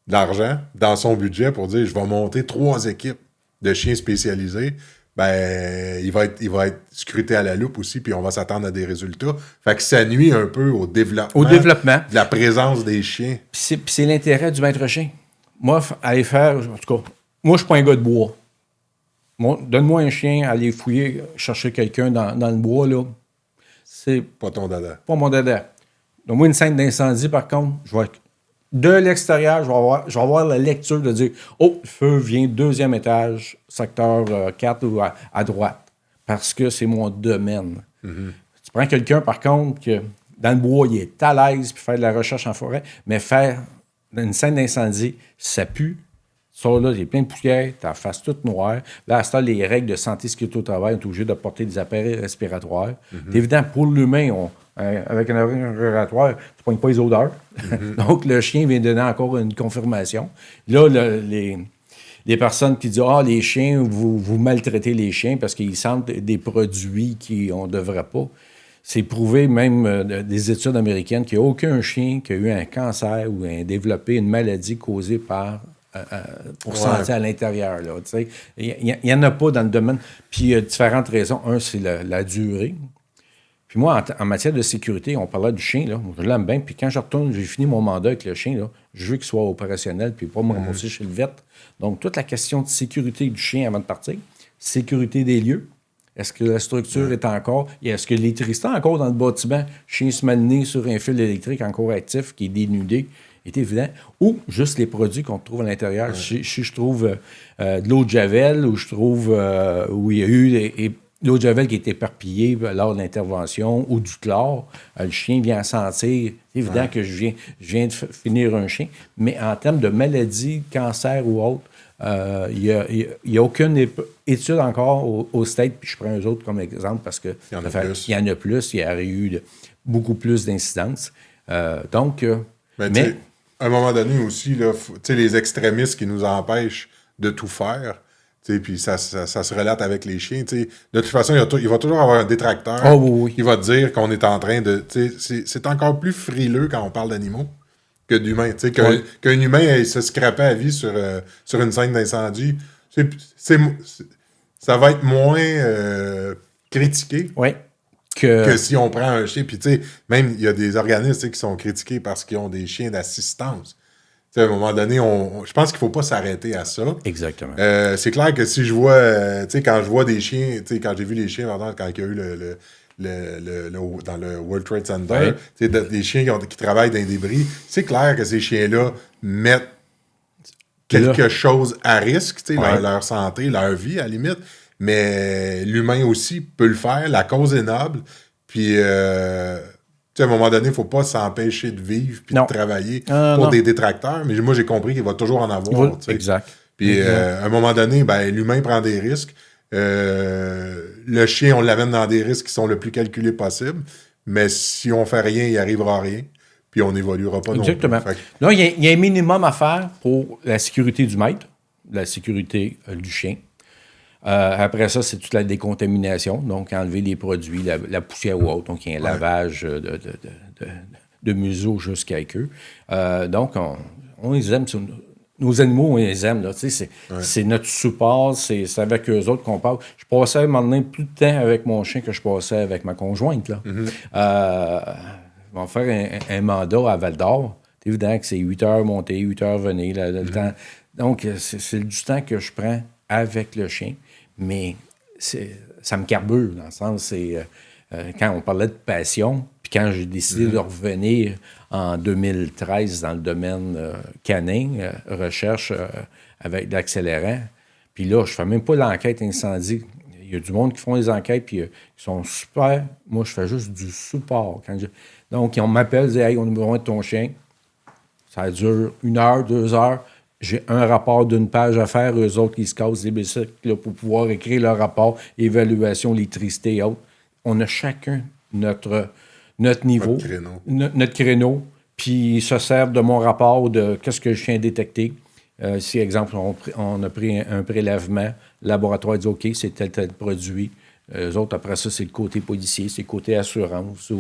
de l'argent dans son budget pour dire, je vais monter 3 équipes de chiens spécialisés, il va être scruté à la loupe aussi, puis on va s'attendre à des résultats. Fait que ça nuit un peu au développement. De la présence des chiens. Puis c'est l'intérêt du maître chien. Moi, aller faire, en tout cas, moi, je suis pas un gars de bois. Donne-moi un chien, aller fouiller, chercher quelqu'un dans le bois, là. C'est pas ton dada. Pas mon dada. Donc, moi, une scène d'incendie, par contre, de l'extérieur, je vais avoir la lecture de dire « Oh, le feu vient 2e étage, secteur 4 ou à droite. » Parce que c'est mon domaine. Mm-hmm. Tu prends quelqu'un, par contre, que dans le bois, il est à l'aise, puis faire de la recherche en forêt, mais faire une scène d'incendie, ça pue. Ça, là, il y a plein de poussière, ta face toute noire. Là, à ce temps, les règles de santé et sécurité au travail, on est obligé de porter des appareils respiratoires. Mm-hmm. C'est évident, pour l'humain, avec un appareil respiratoire, tu ne pognes pas les odeurs. Mm-hmm. Donc, le chien vient donner encore une confirmation. Là, les personnes qui disent « Ah, les chiens, vous maltraitez les chiens parce qu'ils sentent des produits qu'on ne devrait pas. » C'est prouvé, même des études américaines, qu'il n'y a aucun chien qui a eu un cancer ou a développé une maladie causée par... pour sentir à l'intérieur. Il n'y en a pas dans le domaine. Puis il y a différentes raisons. Un, c'est la durée. Puis moi, en matière de sécurité, on parlait du chien, là, je l'aime bien. Puis quand je retourne, j'ai fini mon mandat avec le chien, là, je veux qu'il soit opérationnel puis pas me rembourser chez le vet. Donc, toute la question de sécurité du chien avant de partir, sécurité des lieux, Est-ce que la structure est encore... Est-ce que l'électricité est encore dans le bâtiment? Chien se manier sur un fil électrique encore actif qui est dénudé, est évident. Ou juste les produits qu'on trouve à l'intérieur. Si je trouve de l'eau de Javel, ou je trouve où il y a eu l'eau de Javel qui est éparpillée lors de l'intervention, ou du chlore, le chien vient sentir. C'est évident que je viens de finir un chien. Mais en termes de maladie, cancer ou autre, il n'y a aucune étude encore au States, puis je prends eux autres comme exemple parce qu'il y en a plus, il y aurait eu beaucoup plus d'incidences. Mais à un moment donné aussi, là, les extrémistes qui nous empêchent de tout faire, puis ça se relate avec les chiens. De toute façon, il va toujours avoir un détracteur qui va te dire qu'on est en train de... C'est encore plus frileux quand on parle d'animaux que d'humains. Qu'un humain aille se scraper à vie sur une scène d'incendie, ça va être moins critiqué que si on prend un chien. Puis, même, il y a des organismes qui sont critiqués parce qu'ils ont des chiens d'assistance. À un moment donné, je pense qu'il ne faut pas s'arrêter à ça. Exactement. C'est clair que si je vois, quand je vois des chiens, quand j'ai vu les chiens, quand il y a eu dans le World Trade Center, des chiens qui travaillent dans les débris, c'est clair que ces chiens-là mettent quelque chose à risque, leur santé, leur vie, à la limite, mais l'humain aussi peut le faire, la cause est noble, puis... à un moment donné, il ne faut pas s'empêcher de vivre puis de travailler pour des détracteurs. Mais moi, j'ai compris qu'il va toujours en avoir. Exact. Puis à un moment donné, l'humain prend des risques. Le chien, on l'amène dans des risques qui sont le plus calculés possible. Mais si on ne fait rien, il n'arrivera rien. Puis on n'évoluera pas non plus. Exactement. Là, il y a un minimum à faire pour la sécurité du maître, la sécurité du chien. Après ça, c'est toute la décontamination, donc enlever les produits, la poussière ou autre, donc il y a un lavage de museau jusqu'à queue. Donc, on les aime, nos animaux, on les aime, là, c'est notre support, c'est avec eux autres qu'on parle. Je passais à un moment donné plus de temps avec mon chien que je passais avec ma conjointe, là. On va faire un mandat à Val-d'Or. C'est évident que c'est 8 heures monter, 8 heures venir, le temps. Donc, c'est du temps que je prends avec le chien. Mais ça me carbure, dans le sens, c'est quand on parlait de passion, puis quand j'ai décidé de revenir en 2013 dans le domaine canin, recherche avec l'accélérant, puis là, je fais même pas l'enquête incendie. Il y a du monde qui font les enquêtes, puis ils sont super. Moi, je fais juste du support. Donc, on m'appelle, ils disent « Hey, on a besoin de ton chien. » Ça dure 1 heure, 2 heures. J'ai un rapport d'une page à faire, eux autres qui se cassent les bicycles là, pour pouvoir écrire leur rapport, évaluation, électricité et autres. On a chacun notre niveau, notre créneau, puis ils se servent de mon rapport de qu'est-ce que le chien a détecté. Si, exemple, on a pris un prélèvement, le laboratoire dit OK, c'est tel produit. Eux autres, après ça, c'est le côté policier, c'est le côté assurance.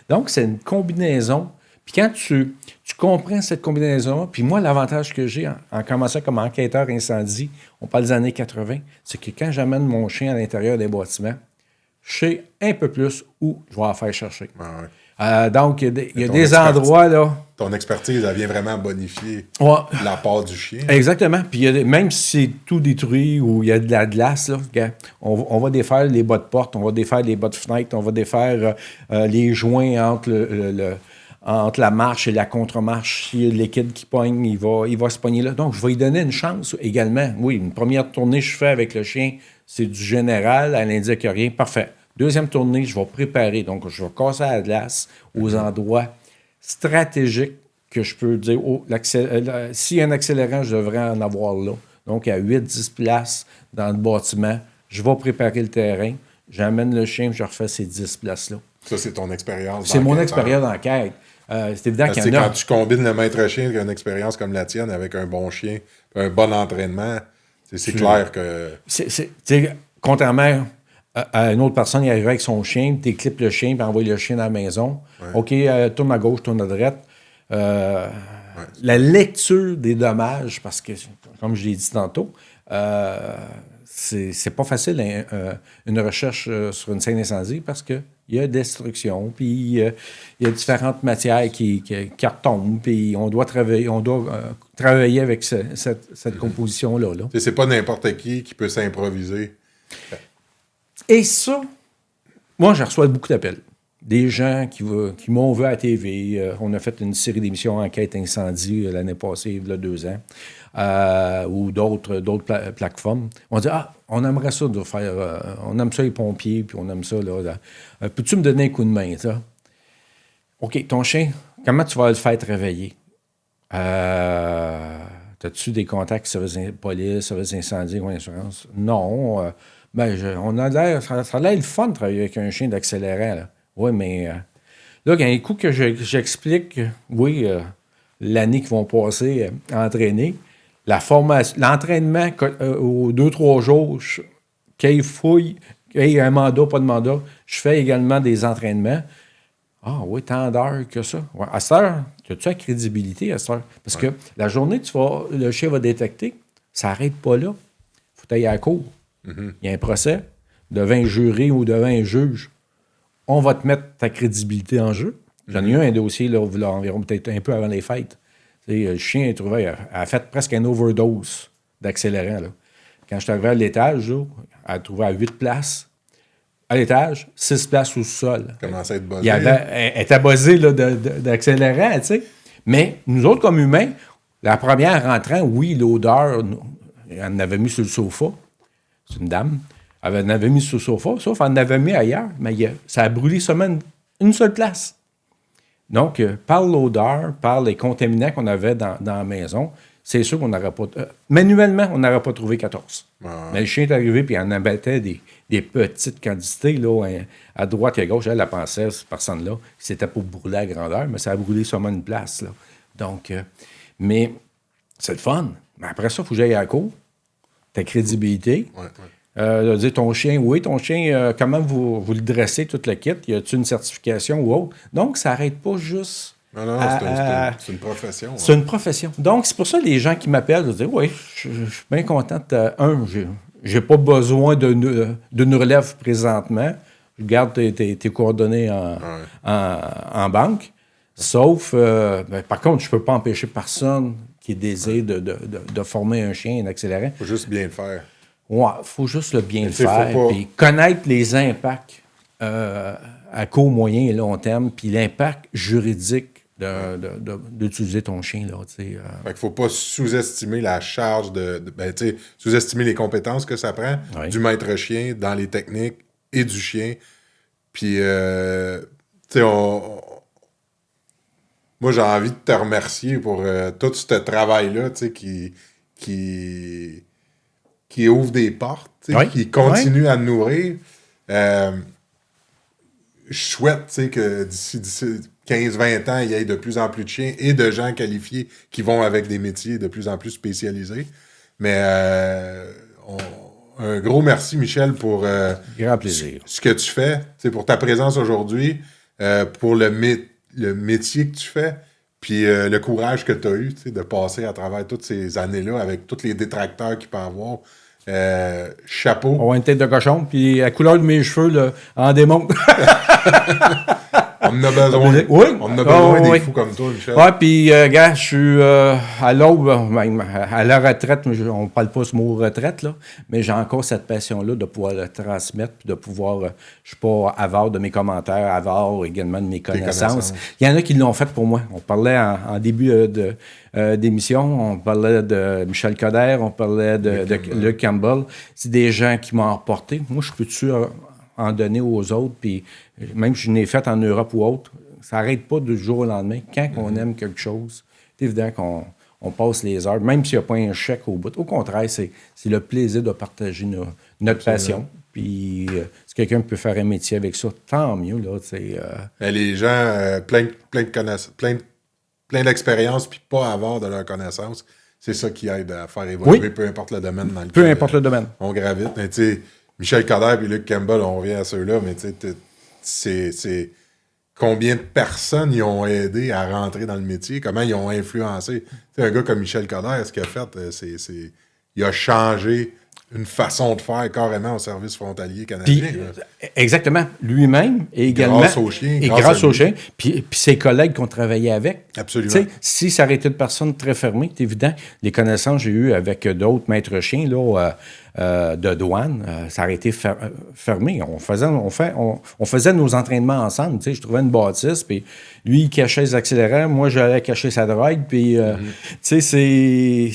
Donc, c'est une combinaison. Puis quand tu comprends cette combinaison, puis moi, l'avantage que j'ai en commençant comme enquêteur incendie, on parle des années 80, c'est que quand j'amène mon chien à l'intérieur des bâtiments, je sais un peu plus où je vais la faire chercher. Donc, il y a des endroits, là... Ton expertise, elle vient vraiment bonifier la part du chien. Exactement. Puis même si c'est tout détruit ou il y a de la glace, là, on va défaire les bas de porte, on va défaire les bas de fenêtre, on va défaire les joints entre la marche et la contre-marche. S'il y a le liquide qui pogne, il va se pogner là. Donc, je vais lui donner une chance également. Oui, une première tournée que je fais avec le chien, c'est du général, elle indique rien. Parfait. Deuxième tournée, je vais préparer. Donc, je vais casser la glace aux endroits stratégiques que je peux dire, s'il y a un accélérant, je devrais en avoir là. Donc, à 8-10 places dans le bâtiment, je vais préparer le terrain, j'amène le chien, je refais ces 10 places-là. Ça, c'est ton expérience d'enquête. C'est mon expérience d'enquête. C'est évident qu'il y en a. Quand tu combines le maître chien avec une expérience comme la tienne, avec un bon chien, un bon entraînement, c'est clair que... Contrairement à une autre personne, il arrive avec son chien, tu éclipes le chien, puis envoie le chien dans la maison. OK, tourne à gauche, tourne à droite. La lecture des dommages, parce que, comme je l'ai dit tantôt, c'est pas facile une recherche sur une scène d'incendie parce qu'il y a destruction, puis il y a différentes matières qui retombent, puis on doit travailler avec cette composition-là. Là. C'est pas n'importe qui peut s'improviser. Et ça, moi, je reçois beaucoup d'appels. Des gens qui m'ont vu à la TV. On a fait une série d'émissions Enquête Incendie l'année passée, il y a 2 ans, ou d'autres plateformes. On dit, on aimerait ça de faire... on aime ça les pompiers, puis on aime ça. Là. Peux-tu me donner un coup de main, ça? OK, ton chien, comment tu vas le faire réveiller? As-tu des contacts service police, service incendie ou assurance? Non. On a l'air... Ça a l'air le fun de travailler avec un chien d'accélérant, là. Oui, mais là, il y a un coup que j'explique, l'année qu'ils vont passer à entraîner, la formation, l'entraînement aux 2-3 jours, qu'il y ait fouille, qu'il y ait un mandat, pas de mandat, je fais également des entraînements. Ah oui, tant d'heures que ça. Ouais. À cette heure, as-tu la crédibilité à cette heure? Parce que la journée que le chien va détecter, ça n'arrête pas là. Il faut aller à la cour. Il y a un procès devant un jury ou devant un juge. On va te mettre ta crédibilité en jeu. J'en ai eu un dossier, là, environ peut-être un peu avant les fêtes. Le chien a fait presque une overdose d'accélérant. Là. Quand je suis arrivé à l'étage, là, elle a trouvé à 8 places. À l'étage, 6 places sous le sol. Commençait à être buzzé. Elle était buzzée là, d'accélérant, tu sais. Mais nous autres, comme humains, la première rentrant, oui, l'odeur, elle en avait mis sur le sofa. C'est une dame. Elle en avait mis sur le sofa, sauf qu'elle en avait mis ailleurs. Mais ça a brûlé seulement une seule place. Donc, par l'odeur, par les contaminants qu'on avait dans la maison, c'est sûr qu'on n'aurait pas... manuellement, on n'aurait pas trouvé 14. Mais le chien est arrivé puis il en abattait des petites quantités là, à droite et à gauche. Elle pensait, cette personne-là, que c'était pour brûler à grandeur, mais ça a brûlé seulement une place. Là. Donc, mais c'est le fun. Mais après ça, il faut que j'aille à la cour. Ta crédibilité. Dire ton chien, comment vous le dressez, tout le kit? Y a-t-il une certification ou autre? Donc, ça n'arrête pas juste. Non, c'est une profession. C'est une profession. Donc, c'est pour ça que les gens qui m'appellent, je dis, oui, je suis bien content. J'ai pas besoin d'une relève présentement. Je garde tes coordonnées en banque. Sauf, par contre, je peux pas empêcher personne qui désire de former un chien, un accélérant. Il faut juste bien le faire. Ouais, il faut juste le bien le faire. Puis connaître les impacts à court, moyen et long terme, puis l'impact juridique d'utiliser ton chien. Là, fait qu'il ne faut pas sous-estimer la charge sous-estimer les compétences que ça prend du maître chien dans les techniques et du chien. Puis, moi, j'ai envie de te remercier pour tout ce travail-là, qui ouvre des portes, qui continue à nourrir. Je souhaite que d'ici 15-20 ans, il y ait de plus en plus de chiens et de gens qualifiés qui vont avec des métiers de plus en plus spécialisés. Mais un gros merci, Michel, pour grand plaisir. Ce que tu fais, pour ta présence aujourd'hui, pour le métier que tu fais, puis le courage que tu as eu de passer à travers toutes ces années-là avec tous les détracteurs qu'il peut avoir. Chapeau. On a une tête de cochon, puis la couleur de mes cheveux là, en démontre. On en a besoin. Oui. On en a besoin des fous comme toi, Michel. Oui, puis, gars, je suis à l'aube, à la retraite, on ne parle pas ce mot retraite, là, mais j'ai encore cette passion-là de pouvoir le transmettre, puis de pouvoir, je ne suis pas avare de mes commentaires, avare également de mes connaissances. Il y en a qui l'ont fait pour moi. On parlait en début d'émission, on parlait de Michel Coderre, on parlait de Luke Campbell. C'est des gens qui m'ont apporté. Moi, je peux-tu en donner aux autres, puis même si je n'ai fait en Europe ou autre, ça n'arrête pas du jour au lendemain. Quand on aime quelque chose, c'est évident qu'on passe les heures, même s'il n'y a pas un chèque au bout. Au contraire, c'est le plaisir de partager notre passion. Puis si quelqu'un peut faire un métier avec ça, tant mieux. Là, les gens, plein de connaissances, plein d'expérience, puis pas avoir de leur connaissance, c'est ça qui aide à faire évoluer, peu importe le domaine dans lequel peu importe le domaine. On gravite. Mais, Michel Coderre et Luke Campbell, on revient à ceux-là, mais c'est combien de personnes ils ont aidé à rentrer dans le métier, comment ils ont influencé. Un gars comme Michel Coderre, ce qu'il a fait, il a changé une façon de faire carrément au service frontalier canadien. Exactement. Lui-même et également. Grâce aux chiens. Et grâce aux chiens. Puis ses collègues qu'on travaillait avec. Absolument. T'sais, si ça aurait été une personne très fermée, c'est évident. Les connaissances que j'ai eues avec d'autres maîtres chiens là, de douane, ça aurait été fermé. On faisait nos entraînements ensemble. Je trouvais une bâtisse, puis lui, il cachait les accélérants, moi, j'allais cacher sa drogue. Puis, tu sais,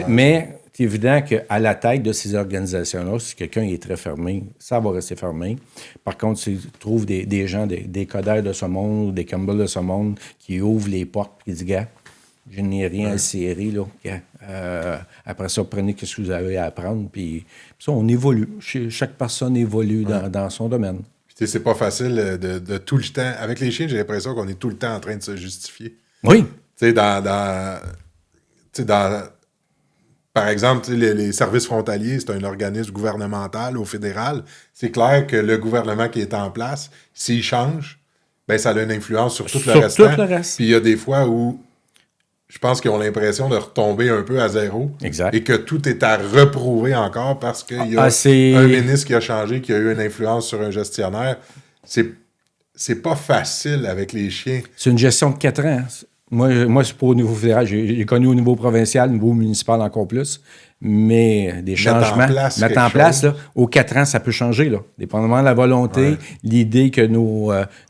mais c'est évident qu'à la tête de ces organisations-là, si quelqu'un est très fermé, ça va rester fermé. Par contre, si tu trouves des gens, des codeurs de ce monde, des Campbell de ce monde, qui ouvrent les portes et qui disent, gars, je n'ai rien à serrer, là. Après ça, prenez ce que vous avez à apprendre. Puis ça, on évolue. Chaque personne évolue dans son domaine. Puis c'est pas facile de tout le temps. Avec les chiens, j'ai l'impression qu'on est tout le temps en train de se justifier. Oui. Tu sais, par exemple, les services frontaliers, c'est un organisme gouvernemental au fédéral. C'est clair que le gouvernement qui est en place, s'il change, ben ça a une influence sur tout le restant. Puis il y a des fois où je pense qu'ils ont l'impression de retomber un peu à zéro. Exact. Et que tout est à reprouver encore parce qu'il y a un ministre qui a changé, qui a eu une influence sur un gestionnaire. C'est pas facile avec les chiens. C'est une gestion de 4 ans. Moi, c'est pas au niveau fédéral. J'ai connu au niveau provincial, au niveau municipal encore plus. Mais des changements. Mettre en place, là, aux 4 ans, ça peut changer, là. Dépendamment de la volonté, l'idée que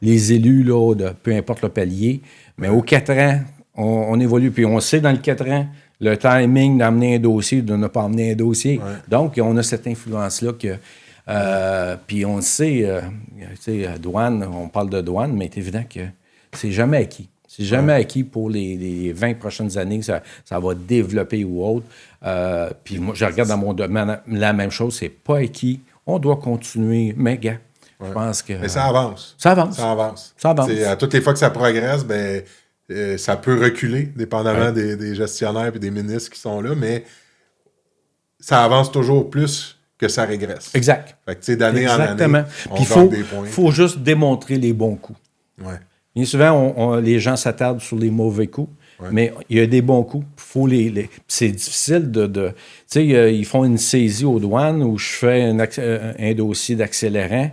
les élus, là, peu importe le palier. Mais aux 4 ans, on évolue. Puis on sait dans le 4 ans, le timing d'amener un dossier, de ne pas amener un dossier. Ouais. Donc, on a cette influence-là que. Puis on le sait, tu sais, douane, on parle de douane, mais c'est évident que c'est jamais acquis. C'est jamais acquis pour les 20 prochaines années, ça va développer ou autre. Puis moi, je regarde dans mon domaine la même chose, c'est pas acquis. On doit continuer, mais gars, je pense que... Mais ça avance. Ça avance. Ça avance. Ça avance. À toutes les fois que ça progresse, ben, ça peut reculer, dépendamment des gestionnaires et des ministres qui sont là, mais ça avance toujours plus que ça régresse. Exact. Fait que, tu sais, d'année en année, on gagne des points. Il faut juste démontrer les bons coups. Ouais. Bien souvent, les gens s'attardent sur les mauvais coups, mais il y a des bons coups. Faut c'est difficile de tu sais, ils font une saisie aux douanes où je fais un dossier d'accélérant.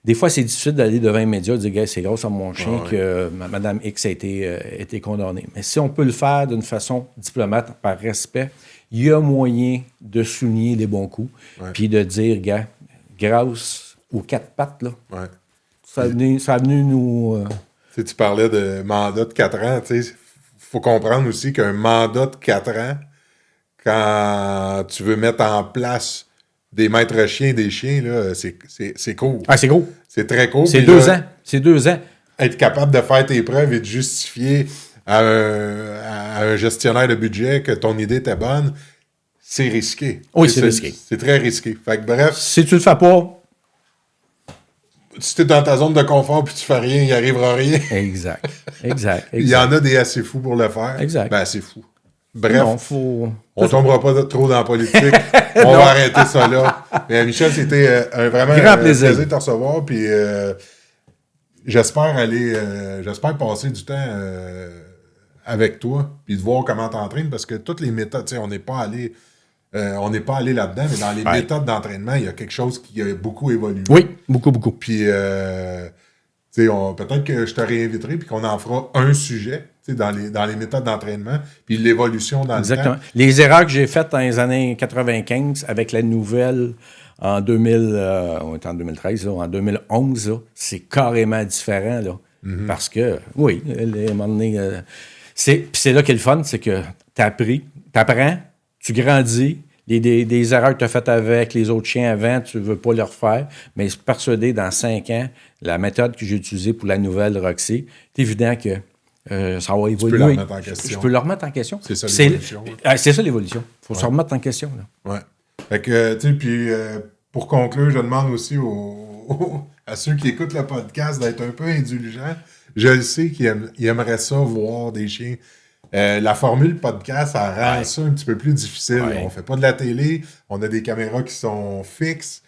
Des fois, c'est difficile d'aller devant un média et de dire « c'est grâce à mon chien que Mme X a été condamnée ». Mais si on peut le faire d'une façon diplomate, par respect, il y a moyen de souligner les bons coups puis de dire « gars, grâce aux 4 pattes, là, ça a venu nous... Tu parlais de mandat de 4 ans. Il faut comprendre aussi qu'un mandat de 4 ans, quand tu veux mettre en place des maîtres chiens et des chiens, là, c'est court. Ah, c'est gros. C'est très court. C'est 2 ans. C'est 2 ans. Être capable de faire tes preuves et de justifier à un gestionnaire de budget que ton idée était bonne, c'est risqué. Oui, c'est risqué. C'est très risqué. Fait que bref... Si tu le fais pas... Si tu es dans ta zone de confort puis tu fais rien, il n'y arrivera rien. Exact. Il y en a des assez fous pour le faire. Exact. Ben, assez fous. Bref, on ne tombera pas trop dans la politique. On va arrêter ça là. Mais Michel, c'était vraiment grand plaisir de te recevoir. Puis j'espère passer du temps avec toi puis de voir comment t'entraînes parce que toutes les méthodes, on n'est pas allé là-dedans, mais dans les méthodes d'entraînement, il y a quelque chose qui a beaucoup évolué. Oui, beaucoup, beaucoup. Puis, peut-être que je te réinviterai puis qu'on en fera un sujet dans les méthodes d'entraînement, puis l'évolution dans le temps. Les erreurs que j'ai faites dans les années 95 avec la nouvelle en 2000, on est en 2013, là, en 2011, là, c'est carrément différent. Là, parce que, oui, à un moment donné, c'est là qu'est le fun, c'est que t'apprends, tu grandis, des erreurs que tu as faites avec les autres chiens avant, tu ne veux pas les refaire, mais je suis persuadé, dans 5 ans, la méthode que j'ai utilisée pour la nouvelle Roxy, c'est évident que ça va évoluer. Tu peux la remettre en question. Je peux la remettre en question. C'est ça l'évolution. C'est ça l'évolution. Il faut se remettre en question. Oui. Fait que, tu sais, puis pour conclure, je demande aussi à ceux qui écoutent le podcast d'être un peu indulgents. Je le sais qu'ils aimeraient ça, voir des chiens. La formule podcast, ça rend ça un petit peu plus difficile. Ouais. On fait pas de la télé, on a des caméras qui sont fixes.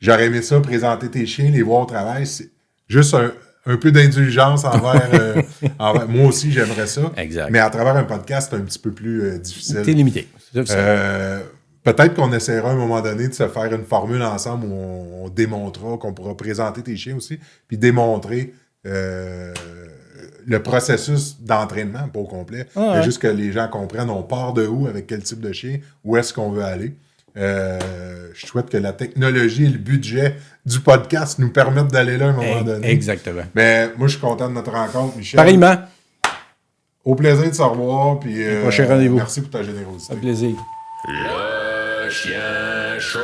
J'aurais aimé ça, présenter tes chiens, les voir au travail. C'est juste un peu d'indulgence envers... moi aussi, j'aimerais ça. Exact. Mais à travers un podcast, c'est un petit peu plus difficile. T'es limité. Peut-être qu'on essaiera à un moment donné de se faire une formule ensemble où on démontrera, qu'on pourra présenter tes chiens aussi, puis démontrer le processus d'entraînement, pas au complet, mais juste que les gens comprennent on part de où, avec quel type de chien, où est-ce qu'on veut aller. Je souhaite que la technologie et le budget du podcast nous permettent d'aller là à un moment donné. Exactement. Mais moi, je suis content de notre rencontre, Michel. Pareillement. Au plaisir de se revoir, puis prochain rendez-vous. merci pour ta générosité. Un plaisir. Le chien chaud.